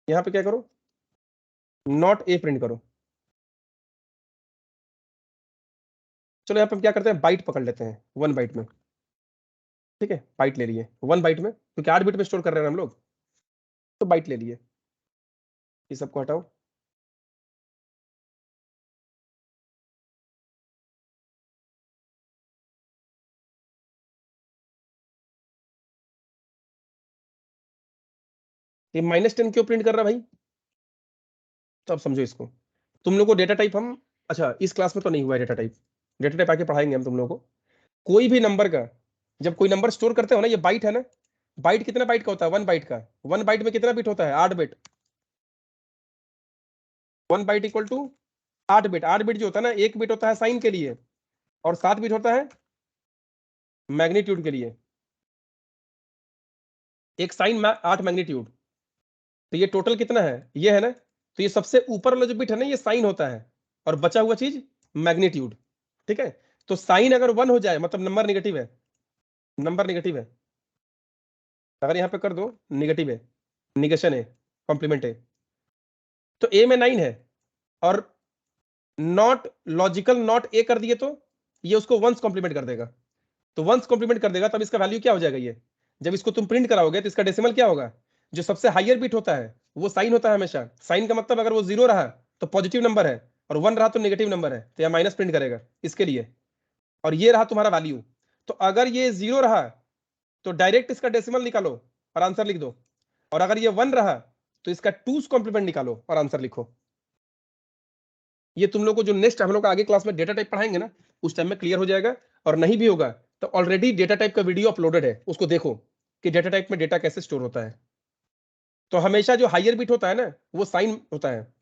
यहां पे क्या करो, नॉट ए प्रिंट करो। चलो यहाँ पे हम क्या करते हैं, बाइट पकड़ लेते हैं 1 बाइट में। ठीक है, बाइट ले लिए 1 बाइट में, क्योंकि 8 बिट में स्टोर कर रहे हैं हम लोग, तो बाइट ले लिए। ये सबको हटाओ। ये -10 क्यों प्रिंट कर रहा है भाई? तो अब समझो इसको। तुम लोग को डेटा टाइप हम, अच्छा इस क्लास में तो नहीं हुआ है डेटा टाइप, डेटा टाइप आके पढ़ाएंगे हम तुम लोगों को। कोई भी नंबर का जब कोई नंबर स्टोर करते हो ना, ये बाइट है ना, बाइट कितना बाइट का होता है? 1 बाइट का। 1 बाइट में कितना बिट होता है? 8 bit. 1 byte equal to 8 bit. 8 bit जो होता है ना, 1 बिट होता है साइन के लिए और 7 बिट होता है मैग्नीट्यूड के लिए। एक साइन 8 मैग्नीट्यूड, तो ये टोटल कितना है? ये है ना, तो ये सबसे ऊपर वाला जो बिट है ना, ये साइन होता है और बचा हुआ चीज मैग्नीट्यूड। ठीक है, तो साइन अगर 1 हो जाए मतलब नंबर नेगेटिव है, नंबर नेगेटिव है। अगर यहां पे कर दो नेगेटिव है, निगेशन है, कॉम्प्लीमेंट है, तो ए में 9 है और नॉट लॉजिकल नॉट ए कर दिए तो ये उसको वंस कॉम्प्लीमेंट कर देगा। तो वंस कॉम्प्लीमेंट कर देगा तब इसका वैल्यू क्या हो जाएगा? ये जब इसको तुम प्रिंट कराओगे तो इसका डेसिमल क्या होगा? जो सबसे हाईयर बिट होता है वो साइन होता है हमेशा। साइन का मतलब अगर वो 0 रहा तो पॉजिटिव नंबर है और 1 रहा तो नेगेटिव नंबर है, तो यह माइनस प्रिंट करेगा इसके लिए। और ये रहा तुम्हारा वैल्यू। तो अगर ये 0 रहा तो डायरेक्ट इसका डेसिमल निकालो और आंसर लिख दो, और अगर ये 1 रहा तो इसका 2's कॉम्प्लीमेंट निकालो और आंसर लिखो। ये तुम लोग को जो नेक्स्ट हम लोग आगे क्लास में डेटा टाइप पढ़ाएंगे ना, उस टाइम में क्लियर हो जाएगा। और नहीं भी होगा तो ऑलरेडी डेटा टाइप का वीडियो अपलोडेड है, उसको देखो कि डेटा टाइप में डेटा कैसे स्टोर होता है। तो हमेशा जो हायर बिट होता है ना वो साइन होता है,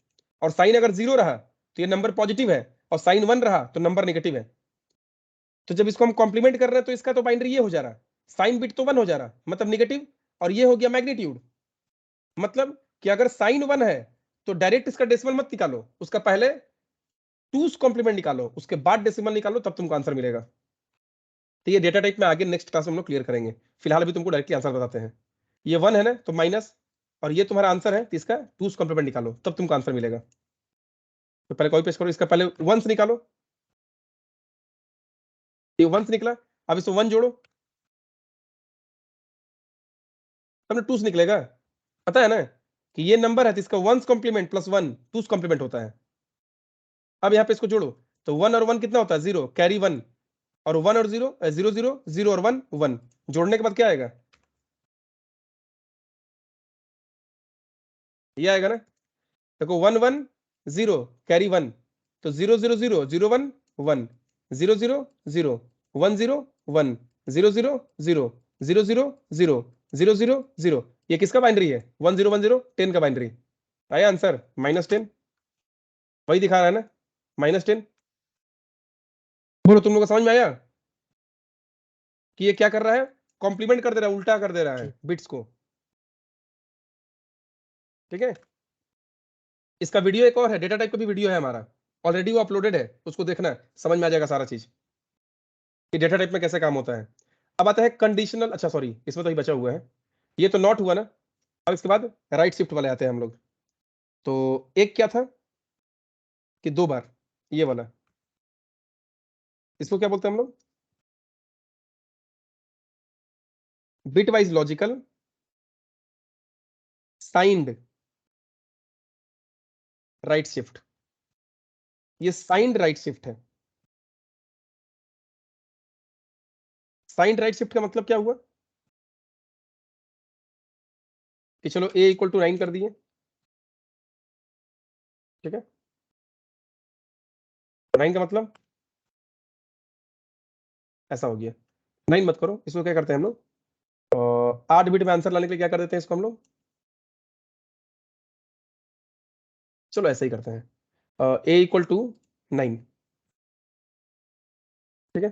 और साइन अगर 0 रहा तो ये नंबर पॉजिटिव है, और साइन 1 रहा तो नंबर नेगेटिव है। तो जब इसको हम कॉम्प्लीमेंट कर रहे हैं तो इसका तो बाइनरी ये हो जा रहा, साइन बिट तो 1 हो जा रहा मतलब नेगेटिव, और ये हो गया मैग्नीट्यूड। मतलब कि अगर साइन 1 है तो डायरेक्ट इसका डेसिमल मत निकालो, उसका पहले 2's कॉम्प्लीमेंट निकालो, उसके बाद डेसिमल निकालो, तब तुमको आंसर मिलेगा। तो ये डेटा टाइप में आगे नेक्स्ट क्लास में हम लोग क्लियर करेंगे। फिलहाल अभी तुमको डायरेक्टली आंसर बताते हैं। ये 1 है ना तो माइनस, और ये तुम्हारा आंसर है तो इसका 2's कॉम्प्लीमेंट निकालो, तब तुमको आंसर मिलेगा। तो पहले कॉपी पेस्ट करो, इसका पहले 1 निकालो, ये 1 निकला, अब इसको 1 जोड़ो, तब ना 2's निकलेगा। पता है ना कि ये नंबर है तो इसका 1's complement plus 1 2's complement होता है। अब यहाँ पे इसको जोड़ो तो 1 और 1 कितना होता है? 0, कैरी 1, और 1 और 0 0 0 0 और 1 1, जोड़ने के बाद क्या आएगा? ये आएगा ना। देखो 1 1 0 कैरी 1, तो 0 0 0 0 1 1 0 0 0 1 0 1 0 0 0 0 0 0 0 0 0। ये किसका बाइनरी है? 1 0 1 0 10 का बाइनरी। आया आंसर -10, वही दिखा रहा है ना, -10। बोलो तुम लोग को समझ में आया कि ये क्या कर रहा है? कॉम्प्लीमेंट कर दे रहा है, उल्टा कर दे रहा है बिट्स को। ठीक है, इसका वीडियो एक और है, डेटा टाइप का भी वीडियो है हमारा, ऑलरेडी वो अपलोडेड है, उसको देखना, समझ में आ जाएगा सारा चीज कि डेटा टाइप में कैसे काम होता है। अब आता है कंडीशनल, अच्छा सॉरी इसमें तो ही बचा हुआ है, ये तो नॉट हुआ ना। अब इसके बाद राइट शिफ्ट वाले आते हैं हम लोग। तो एक क्या था कि 2 बार, ये वाला, इसको क्या बोलते हैं हम लोग? Bit wise logical signed right shift. ये साइंड राइट शिफ्ट है। साइंड राइट शिफ्ट का मतलब क्या हुआ कि चलो a इक्वल टू 9 कर दिए, ठीक है, 9 का मतलब ऐसा हो गया। 9 मत करो, इसको क्या करते हैं हम लोग, 8 बिट में आंसर लाने के लिए क्या कर देते हैं इसको हम लोग, चलो ऐसा ही करते हैं, a इक्वल टू 9, ठीक है,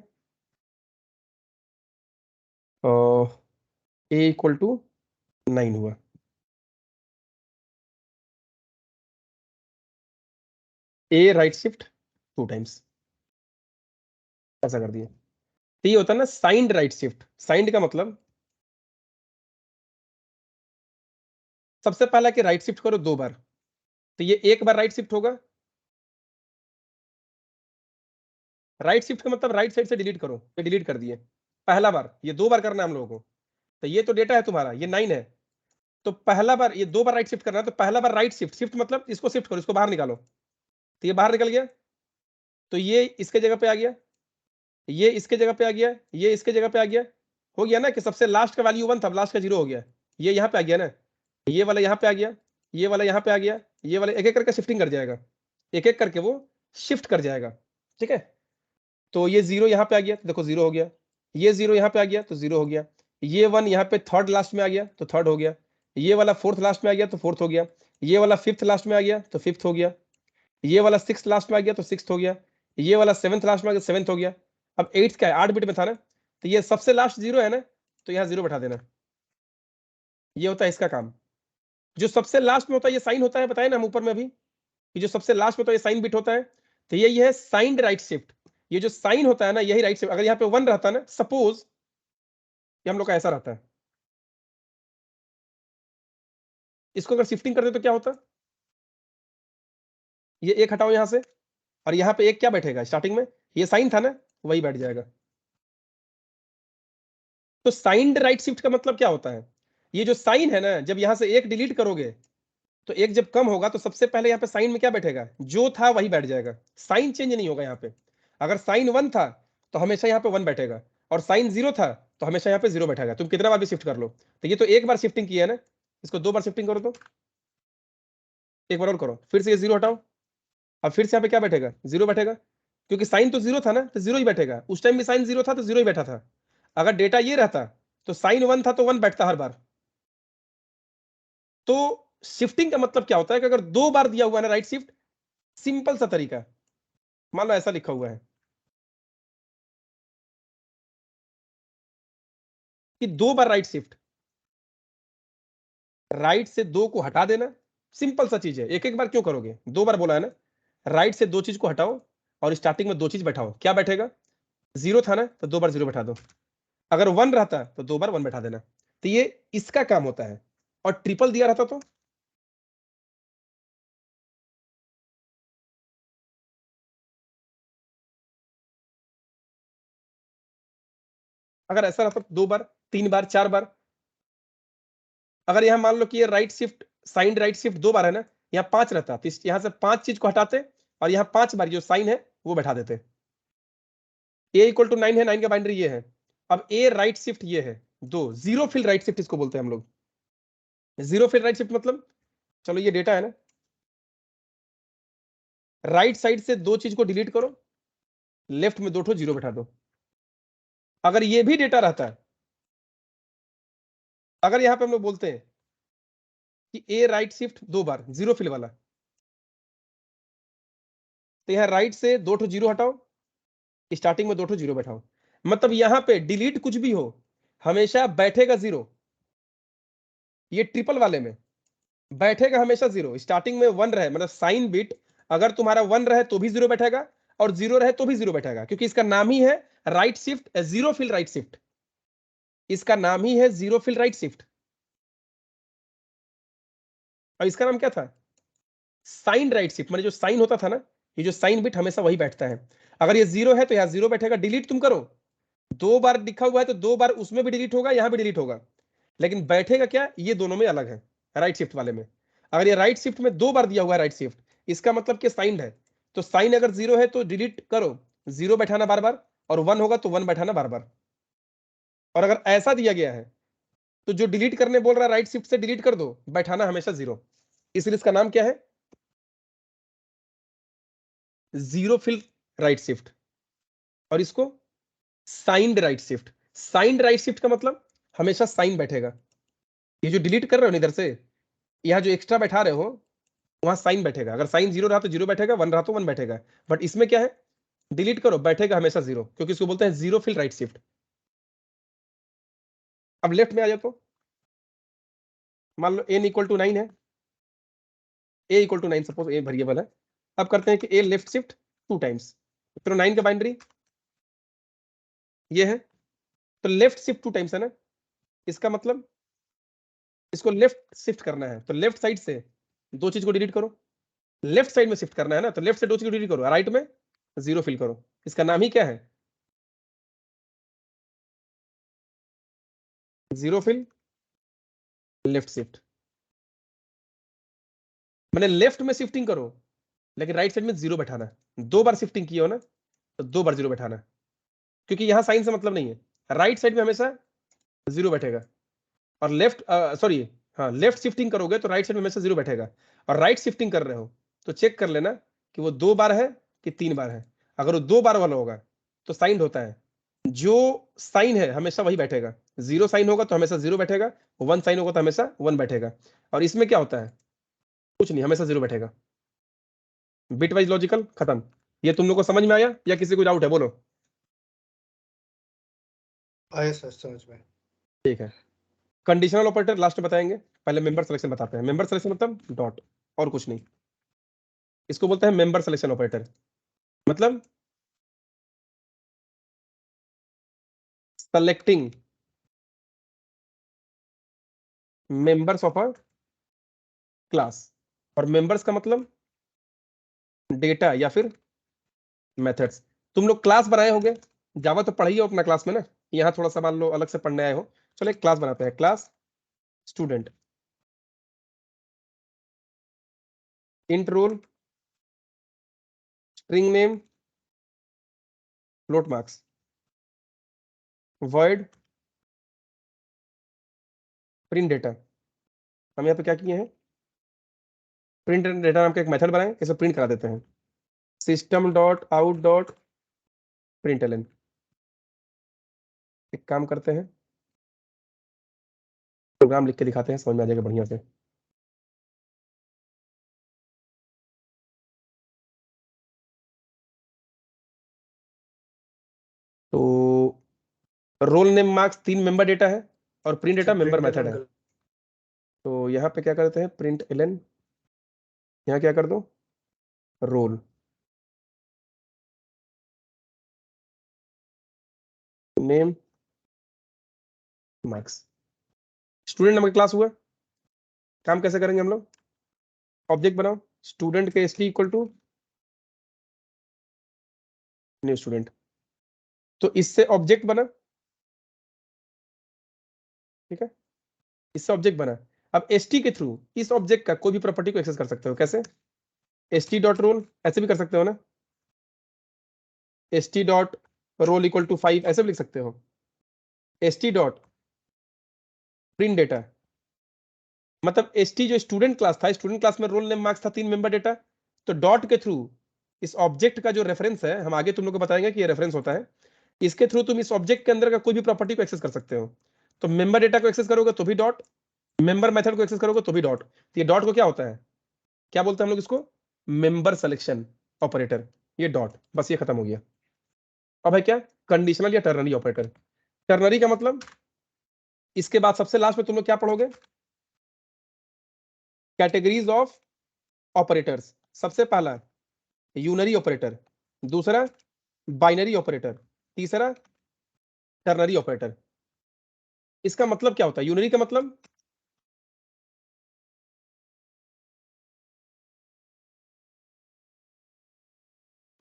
a इक्वल टू 9 हुआ। a राइट शिफ्ट 2 टाइम्स, ऐसा कर दिए। तो ये होता है ना साइंड राइट शिफ्ट। साइंड का मतलब सबसे पहला कि राइट शिफ्ट करो 2 बार, तो ये एक बार राइट शिफ्ट होगा। राइट शिफ्ट का मतलब राइट साइड से डिलीट करो, ये डिलीट कर दिए पहला बार, ये 2 बार करना है हम लोगों को। तो ये तो डेटा है तुम्हारा, ये 9 है, तो पहला बार ये 2 बार राइट शिफ्ट करना है, तो पहला बार राइट शिफ्ट, शिफ्ट मतलब इसको शिफ्ट करो, इसको बाहर निकालो, तो ये बाहर निकल गया, तो ये इसके जगह पे आ गया, ये इसके जगह पे आ गया, ये इसके जगह पे आ गया। हो गया ना कि सबसे लास्ट का वैल्यू 1 था, लास्ट का 0 हो गया, ये यहाँ पे आ गया ना, ये वाला यहाँ पे आ गया, ये वाला यहाँ पे आ गया, ये वाला एक एक करके शिफ्टिंग कर जाएगा, एक एक करके वो शिफ्ट कर जाएगा। ठीक है, तो ये 0 यहाँ पे आ गया, तो देखो 0 हो गया, ये 0 यहाँ पे आ गया तो 0 हो गया, ये 1 यहाँ पे थर्ड लास्ट में आ गया तो थर्ड हो गया, ये वाला फोर्थ लास्ट में आ गया तो फोर्थ हो गया, ये वाला फिफ्थ लास्ट में आ गया तो फिफ्थ हो गया, ये वाला सिक्स लास्ट में आ गया तो सिक्स हो गया, ये वाला सेवंथ लास्ट में आ गया सेवंथ हो गया। अब 8 क्या है, 8 बिट में था ना, तो ये सबसे लास्ट 0 है ना, तो यहाँ 0 बैठा देना। ये होता है इसका काम। जो सबसे लास्ट में होता है ये साइन होता है, बताया ना हम ऊपर में अभी कि जो सबसे लास्ट में होता है ये साइन बिट होता है, तो यही है साइंड राइट शिफ्ट। ये जो साइन होता है ना यही राइट शिफ्ट। अगर यहाँ पे 1 रहता ना, सपोज ये हम लोग का ऐसा रहता है, इसको अगर शिफ्टिंग करते तो क्या होता, ये एक हटाओ यहां से, और यहाँ पे एक क्या बैठेगा स्टार्टिंग में, ये साइन था ना, वही बैठ जाएगा। तो साइंड राइट शिफ्ट का मतलब क्या होता है, ये जो साइन है ना, जब यहां से एक डिलीट करोगे तो एक जब कम होगा तो सबसे पहले यहाँ पे साइन में क्या बैठेगा, जो था वही बैठ जाएगा, साइन चेंज नहीं होगा यहाँ पे। अगर साइन 1 था तो हमेशा यहाँ पे 1 बैठेगा, और साइन 0 था तो हमेशा यहाँ पे 0 बैठेगा। तुम कितना बार भी शिफ्ट कर लो, तो ये तो एक बार शिफ्टिंग किया है ना, इसको 2 बार शिफ्टिंग करो तो एक बार और करो, फिर से ये 0 हटाओ, अब फिर से यहाँ पे क्या बैठेगा, 0 बैठेगा, क्योंकि साइन तो 0 था ना, तो 0 ही बैठेगा। उस टाइम भी साइन 0 था तो 0 ही बैठा था। अगर डेटा ये रहता तो साइन 1 था तो 1 बैठता हर बार। तो शिफ्टिंग का मतलब क्या होता है कि अगर 2 बार दिया हुआ है ना राइट शिफ्ट, सिंपल सा तरीका, मान लो ऐसा लिखा हुआ है कि 2 बार राइट शिफ्ट, राइट से 2 को हटा देना, सिंपल सा चीज है। एक एक बार क्यों करोगे, 2 बार बोला है ना, राइट से 2 चीज को हटाओ और स्टार्टिंग में 2 चीज बैठाओ, क्या बैठेगा, 0 था ना तो 2 बार 0 बैठा दो, अगर 1 रहता तो 2 बार 1 बैठा देना। तो ये इसका काम होता है। और ट्रिपल दिया रहता तो अगर ऐसा रहता तो 2 बार 3 बार 4 बार। अगर यहां मान लो कि ये right shift sign right shift 2 बार है ना, यहाँ 5 रहता तो यहां से 5 चीज को हटाते और यहाँ 5 बार जो साइन है वो बैठा देते। ए इक्वल टू 9 है, 9 का बाइनरी ये है। अब ए राइट शिफ्ट ये है 2, जीरो फिल राइट शिफ्ट इसको बोलते हैं हम लोग। जीरो फिल राइट शिफ्ट मतलब, चलो ये डेटा है ना, राइट साइड से 2 चीज को डिलीट करो, लेफ्ट में 2 ठो 0 बैठा दो। अगर ये भी डेटा रहता है, अगर यहां पे हम लोग बोलते हैं कि ए राइट शिफ्ट 2 बार जीरो फिल वाला, तो यहां राइट से 2 ठो 0 हटाओ, स्टार्टिंग में 2 ठो 0 बैठाओ। मतलब यहां पे डिलीट कुछ भी हो हमेशा बैठेगा 0। ये ट्रिपल वाले में बैठेगा हमेशा 0, स्टार्टिंग में 1 रहे मतलब साइन बिट, अगर तुम्हारा 1 रहे तो भी 0 बैठेगा और 0 रहे तो भी 0 बैठेगा, क्योंकि इसका नाम ही है right shift, zero fill right shift. इसका नाम ही है जीरो फिल राइट शिफ्ट। और इसका नाम क्या था, साइन राइट शिफ्ट। मतलब जो साइन होता था ना, ये जो साइन बिट हमेशा वही बैठता है। अगर ये 0 है तो यहाँ 0 बैठेगा। डिलीट तुम करो, 2 बार लिखा हुआ है तो 2 बार उसमें भी डिलीट होगा, यहां भी डिलीट होगा, लेकिन बैठेगा क्या, ये दोनों में अलग है राइट शिफ्ट वाले में। अगर ये राइट शिफ्ट में 2 बार दिया हुआ है राइट शिफ्ट, इसका मतलब कि साइंड है। तो साइन अगर 0 है तो डिलीट करो, 0 बैठाना बार बार, और 1 होगा तो 1 बैठाना बार बार। और अगर ऐसा दिया गया है तो जो डिलीट करने बोल रहा है राइट शिफ्ट से डिलीट कर दो, बैठाना हमेशा 0। इसलिए इसका नाम क्या है, जीरो फिल राइट शिफ्ट। और इसको signed right shift. Signed right shift का मतलब हमेशा साइन बैठेगा। ये जो डिलीट कर रहे हो ना इधर से, यहाँ जो एक्स्ट्रा बैठा रहे हो वहां साइन बैठेगा। अगर साइन 0 रहा तो 0 बैठेगा, 1 रहा तो 1 बैठेगा। बट इसमें क्या है, डिलीट करो बैठेगा हमेशा 0, क्योंकि इसको बोलते हैं जीरो फिल राइट शिफ्ट। अब लेफ्ट में आ जाए तो मान लो n इक्वल टू 9 है, a equal to 9, suppose a variable है। अब करते हैं कि a लेफ्ट शिफ्ट 2 टाइम्स, तो 9 का बाइनरी ये है, तो लेफ्ट शिफ्ट 2 टाइम्स है ना, इसका मतलब इसको लेफ्ट शिफ्ट करना है तो लेफ्ट साइड से 2 चीज को डिलीट करो। लेफ्ट साइड में शिफ्ट करना है ना, तो लेफ्ट से 2 चीज को डिलीट करो, राइट में 0 फिल करो। इसका नाम ही क्या है, जीरो फिल लेफ्ट शिफ्ट। मैंने लेफ्ट में शिफ्टिंग करो लेकिन राइट साइड में 0 बैठाना। 2 बार शिफ्टिंग किया हो ना तो 2 बार 0 बैठाना, क्योंकि यहां साइन से मतलब नहीं है। राइट साइड में हमेशा 0 बैठेगा, और लेफ्ट सॉरी हाँ, लेफ्ट शिफ्टिंग करोगे तो राइट साइड में हमेशा 0 बैठेगा। और राइट शिफ्टिंग कर रहे हो तो चेक कर लेना कि वो 2 बार है कि 3 बार है। अगर वो 2 बार वाला होगा तो साइंड होता है, जो साइन है हमेशा वही बैठेगा, 0 साइन होगा तो हमेशा 0 बैठेगा, 1 साइन होगा तो हमेशा 1 बैठेगा। और इसमें क्या होता है, कुछ नहीं, हमेशा 0 बैठेगा। बिट वाइज लॉजिकल खत्म। ये तुम लोग को समझ में आया या किसी को डाउट है, बोलो। आया सर समझ में। ठीक है, कंडीशनल ऑपरेटर लास्ट में बताएंगे, पहले मेंबर सिलेक्शन बताते हैं। मेंबर सिलेक्शन मतलब डॉट और कुछ नहीं, इसको बोलते हैं मेंबर सिलेक्शन ऑपरेटर। मतलब selecting members of a class. और मेंबर्स का मतलब डेटा या फिर मेथड्स। तुम लोग क्लास बनाए होगे, जावा तो पढ़ाई हो अपना क्लास में ना, यहाँ थोड़ा सा मान लो अलग से पढ़ने आए हो। चलो एक क्लास बनाते हैं, class student, int roll, string name, float marks, word, print data. हम यहाँ पे क्या किए हैं, प्रिंट डेटा नाम का एक मेथड बनाए, इसे प्रिंट करा देते हैं, system dot out dot println. एक काम करते हैं, प्रोग्राम लिख के दिखाते हैं, समझ में आ जाएगा बढ़िया से। तो roll name marks 3 member data है और प्रिंट डेटा मेंबर मेथड है। तो यहाँ पे क्या करते हैं, प्रिंट एलन, यहाँ क्या कर दो, रोल नेम मार्क्स। स्टूडेंट नामक क्लास हुआ। काम कैसे करेंगे हम लोग, ऑब्जेक्ट बनाओ, स्टूडेंट के st equal to new student. तो इससे ऑब्जेक्ट बना, ठीक है, इससे ऑब्जेक्ट बना। अब st के थ्रू इस ऑब्जेक्ट का कोई भी प्रॉपर्टी को एक्सेस कर सकते हो। कैसे, st डॉट रोल ऐसे भी कर सकते हो ना, st dot roll equal to 5 ऐसे भी लिख सकते हो, st डॉट प्रिंट डेटा। मतलब st जो स्टूडेंट क्लास था, स्टूडेंट क्लास में रोल नेम मार्क्स था 3 मेंबर डेटा, तो डॉट के थ्रू इस ऑब्जेक्ट का जो रेफरेंस है, हम आगे तुम लोग को बताएंगे कि ये रेफरेंस होता है, इसके थ्रू तुम इस ऑब्जेक्ट के अंदर का कोई भी प्रॉपर्टी को एक्सेस कर सकते हो। तो मेंबर डेटा को एक्सेस करोगे तो भी डॉट, मेंबर मेथड को एक्सेस करोगे तो भी डॉट। तो ये डॉट को क्या होता है, क्या बोलते हैं हम लोग इसको, मेंबर सिलेक्शन ऑपरेटर। ये डॉट, बस ये खत्म हो गया। अब है क्या, कंडीशनल या टर्नरी ऑपरेटर। टर्नरी का मतलब, इसके बाद सबसे लास्ट में तुम लोग क्या पढ़ोगे, कैटेगरीज ऑफ ऑपरेटर्स। सबसे पहला यूनरी ऑपरेटर, दूसरा बाइनरी ऑपरेटर, तीसरा टर्नरी ऑपरेटर। इसका मतलब क्या होता है, यूनरी का मतलब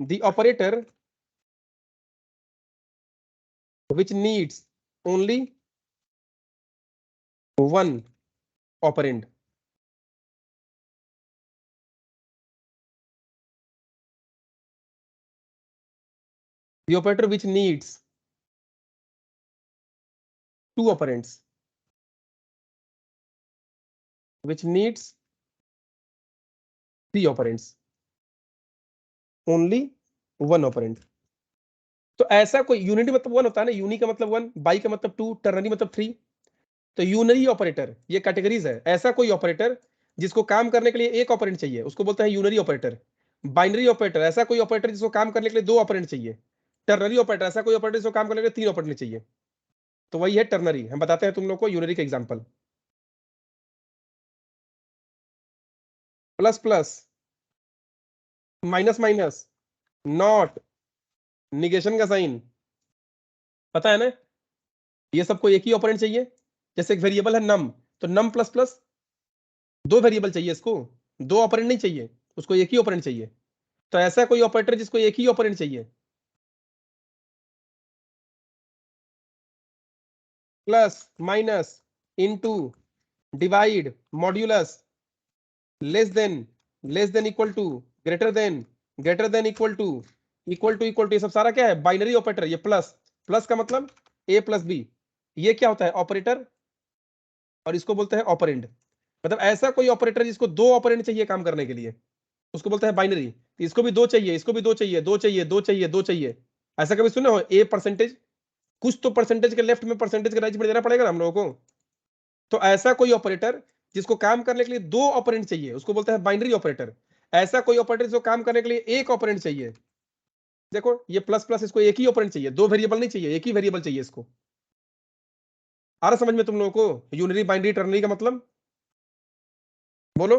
the operator which needs only one operand. The operator which needs two operands, which needs three operands, only one operand. तो ऐसा कोई, यूनिटी मतलब वन होता है ना, यूनी का मतलब वन, बाई का मतलब टू, टर्नरी मतलब थ्री। तो यूनरी ऑपरेटर ये कैटेगरीज है, ऐसा कोई ऑपरेटर जिसको काम करने के लिए एक ऑपरेंड चाहिए उसको बोलते हैं यूनरी ऑपरेटर। बाइनरी ऑपरेटर ऐसा कोई ऑपरेटर जिसको काम करने के लिए दो ऑपरेंड चाहिए। टर्नरी ऑपरेटर ऐसा कोई ऑपरेटर जिसको काम करने के लिए तीन ऑपरेंड चाहिए। तो वही है टर्नरी। हम बताते हैं तुम लोग को यूनरी का example, plus plus, minus minus, not, negation का साइन, पता है ना, ये सबको एक ही ऑपरेंड चाहिए। जैसे एक वेरिएबल है नम, तो नम प्लस प्लस, दो वेरिएबल चाहिए इसको, दो ऑपरेंड नहीं चाहिए, उसको एक ही ऑपरेंड चाहिए। तो ऐसा कोई ऑपरेटर जिसको एक ही ऑपरेंड चाहिए, plus minus, into, divide, modulus, less than equal to, greater than equal to, equal to, ये सब सारा क्या है, बाइनरी ऑपरेटर। ये प्लस, प्लस का मतलब ए प्लस बी, ये क्या होता है, ऑपरेटर, और इसको बोलते हैं ऑपरेंड। मतलब ऐसा कोई ऑपरेटर जिसको दो ऑपरेंड चाहिए काम करने के लिए, उसको बोलते हैं बाइनरी। इसको भी दो चाहिए, इसको भी दो चाहिए, दो चाहिए, दो चाहिए, दो चाहिए। ऐसा कभी सुने हो ए परसेंटेज, कुछ तो परसेंटेज के लेफ्ट में परसेंटेज के राइट में देना पड़ेगा ना हम लोगों को। तो ऐसा कोई ऑपरेटर जिसको काम करने के लिए दो ऑपरेंड चाहिए उसको बोलते हैं बाइनरी ऑपरेटर। ऐसा कोई ऑपरेटर जिसको काम करने के लिए एक ऑपरेंड चाहिए, देखो ये प्लस प्लस, इसको एक ही ऑपरेंड चाहिए, दो वेरिएबल नहीं चाहिए, एक ही वेरिएबल चाहिए इसको। आ रहा समझ में तुम लोगों को यूनिरी बाइनरी टर्नरी का मतलब? बोलो।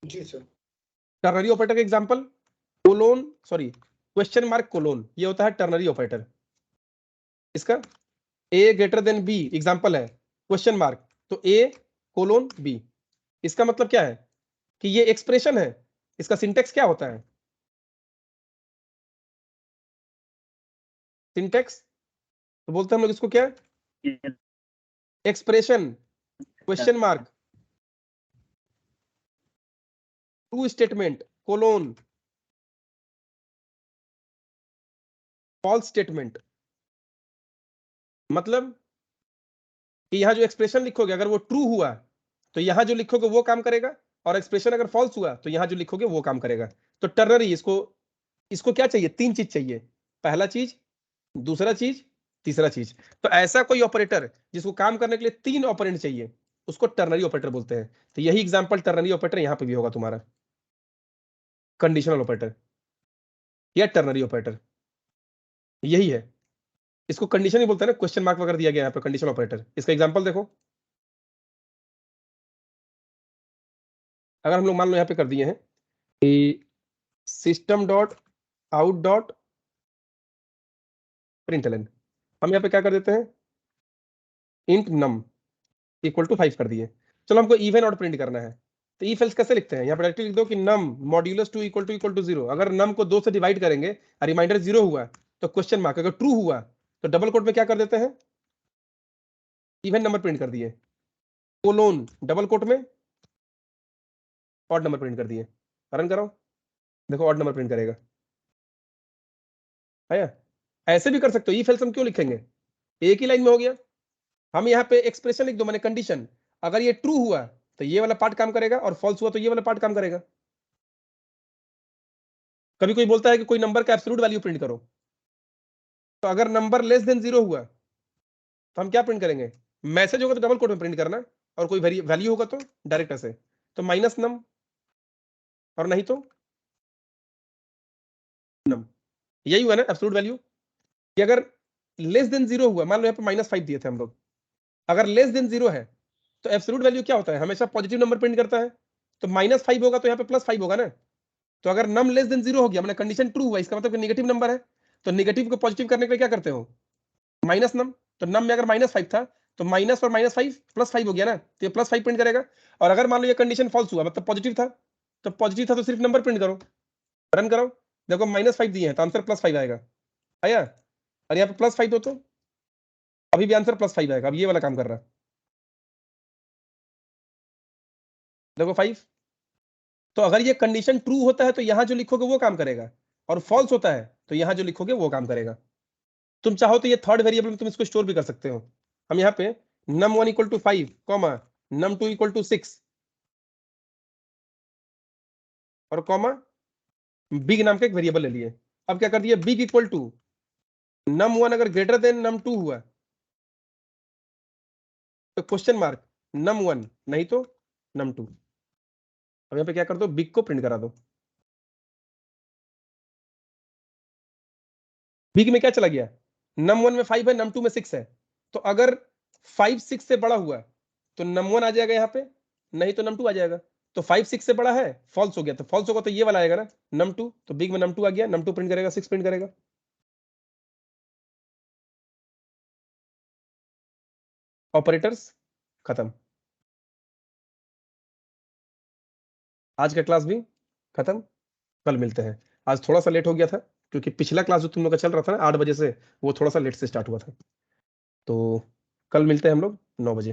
जी सर। टर्नरी ऑपरेटर का example colon, sorry question mark colon, ये होता है टर्नरी ऑपरेटर। इसका a greater than b example है क्वेश्चन मार्क, तो ए कोलोन बी। इसका मतलब क्या है कि ये एक्सप्रेशन है, इसका सिंटेक्स क्या होता है? सिंटेक्स तो बोलते हैं हम लोग इसको क्या? Expression question mark true statement colon false statement. मतलब कि यहां जो एक्सप्रेशन लिखोगे अगर वो ट्रू हुआ तो यहां जो लिखोगे वो काम करेगा, और एक्सप्रेशन अगर फॉल्स हुआ तो यहां जो लिखोगे वो काम करेगा। तो टर्नरी इसको क्या चाहिए? तीन चीज चाहिए। पहला चीज, दूसरा चीज, तीसरा चीज। तो ऐसा कोई ऑपरेटर जिसको काम करने के लिए तीन ऑपरेंड चाहिए उसको टर्नरी ऑपरेटर बोलते हैं। तो यही एग्जांपल टर्नरी ऑपरेटर यहां पे भी होगा तुम्हारा, कंडीशनल ऑपरेटर या टर्नरी ऑपरेटर, यही है। इसको कंडीशन ही बोलते हैं ना, क्वेश्चन मार्क वगैरह दिया गया यहाँ पे कंडीशनल ऑपरेटर। इसका एग्जांपल देखो, अगर हम लोग मान लो यहाँ पे कर दिए हैं कि system dot out dot println, हम यहाँ पे क्या कर देते हैं इंट नम इक्वल टू 5 कर दिए। चलो हमको इवन और प्रिंट करना है, तो ई फेल्स कैसे लिखते हैं? यहाँ पे डायरेक्टली लिख दो कि नम मॉड्यूलस 2 इक्वल टू 0। अगर नम को 2 से डिवाइड करेंगे और रिमाइंडर 0 हुआ तो क्वेश्चन मार्क, अगर ट्रू हुआ तो डबल कोट में क्या कर देते हैं इवन नंबर प्रिंट कर दिए, कोलोन डबल कोट में ऑड नंबर प्रिंट कर दिए। रन कराओ, देखो ऑड नंबर प्रिंट करेगा। आया? ऐसे भी कर सकते हो, ई फेल्स हम क्यों लिखेंगे, एक ही लाइन में हो गया। हम यहाँ पे एक्सप्रेशन लिख दो, मैंने कंडीशन, अगर ये ट्रू हुआ तो ये वाला पार्ट काम करेगा और फॉल्स हुआ तो ये वाला पार्ट काम करेगा। कभी कोई बोलता है कि कोई नंबर का एब्सोल्यूट वैल्यू प्रिंट करो, तो अगर नंबर लेस देन 0 हुआ तो हम क्या प्रिंट करेंगे? मैसेज होगा तो डबल कोट में प्रिंट करना, और कोई वैल्यू होगा तो डायरेक्ट ऐसे, तो माइनस नम, और नहीं तो नम। यही हुआ ना एब्सोल्यूट वैल्यू, कि अगर लेस देन 0 हुआ, मान लो यहाँ पे -5 दिए थे हम लोग, अगर लेस देन 0 है तो एब्सोल्यूट वैल्यू क्या होता है? हमेशा पॉजिटिव नंबर प्रिंट करता है। तो -5 होगा तो यहाँ पे +5 होगा ना। तो अगर नम लेस देन 0 हो गया, मैंने कंडीशन ट्रू हुआ, इसका मतलब नेगेटिव नंबर है, तो नेगेटिव को पॉजिटिव करने के लिए क्या करते हो? माइनस नम। तो नम में अगर -5 था तो माइनस और -5 +5 हो गया ना, तो ये +5 प्रिंट करेगा। और अगर मान लो ये कंडीशन फॉल्स हुआ, मतलब पॉजिटिव था, तो पॉजिटिव था तो सिर्फ नंबर प्रिंट करो, रन करो, देखो -5 दिए हैं तो आंसर +5 आएगा। आया? और यहाँ पे +5 दो तो अभी भी आंसर +5 आएगा। अब ये वाला काम कर रहा है, देखो 5। तो अगर ये कंडीशन ट्रू होता है तो यहां जो लिखोगे वो काम करेगा, और फॉल्स होता है तो यहां जो लिखोगे वो काम करेगा। तुम चाहो तो ये थर्ड वेरिएबल में तुम इसको स्टोर भी कर सकते हो। हम यहाँ पे num1 equal to 5 comma num2 equal to 6 और कॉमा बिग नाम का एक वेरिएबल ले लिए। अब क्या कर दिए, बिग इक्वल टू num1 अगर ग्रेटर देन num2 हुआ तो क्वेश्चन मार्क num1 नहीं तो num2। अब यहाँ पे क्या कर दो, बिग को प्रिंट करा दो। बिग में क्या चला गया, num1 में 5 है, num2 में 6 है। तो अगर 5 6 से बड़ा हुआ तो num1 आ जाएगा यहाँ पे, नहीं तो num2 आ जाएगा। तो 5 6 से बड़ा है, फॉल्स हो गया, तो फॉल्स होगा तो ये वाला आएगा ना num2, तो बिग में num2 आ गया, num2 प्रिंट करेगा, 6 प्रिंट करेगा। ऑपरेटर्स खत्म। आज का क्लास भी खत्म, कल मिलते हैं। आज थोड़ा सा लेट हो गया था क्योंकि पिछला क्लास जो तुम लोग का चल रहा था ना 8 बजे से, वो थोड़ा सा लेट से स्टार्ट हुआ था। तो कल मिलते हैं हम लोग 9 बजे।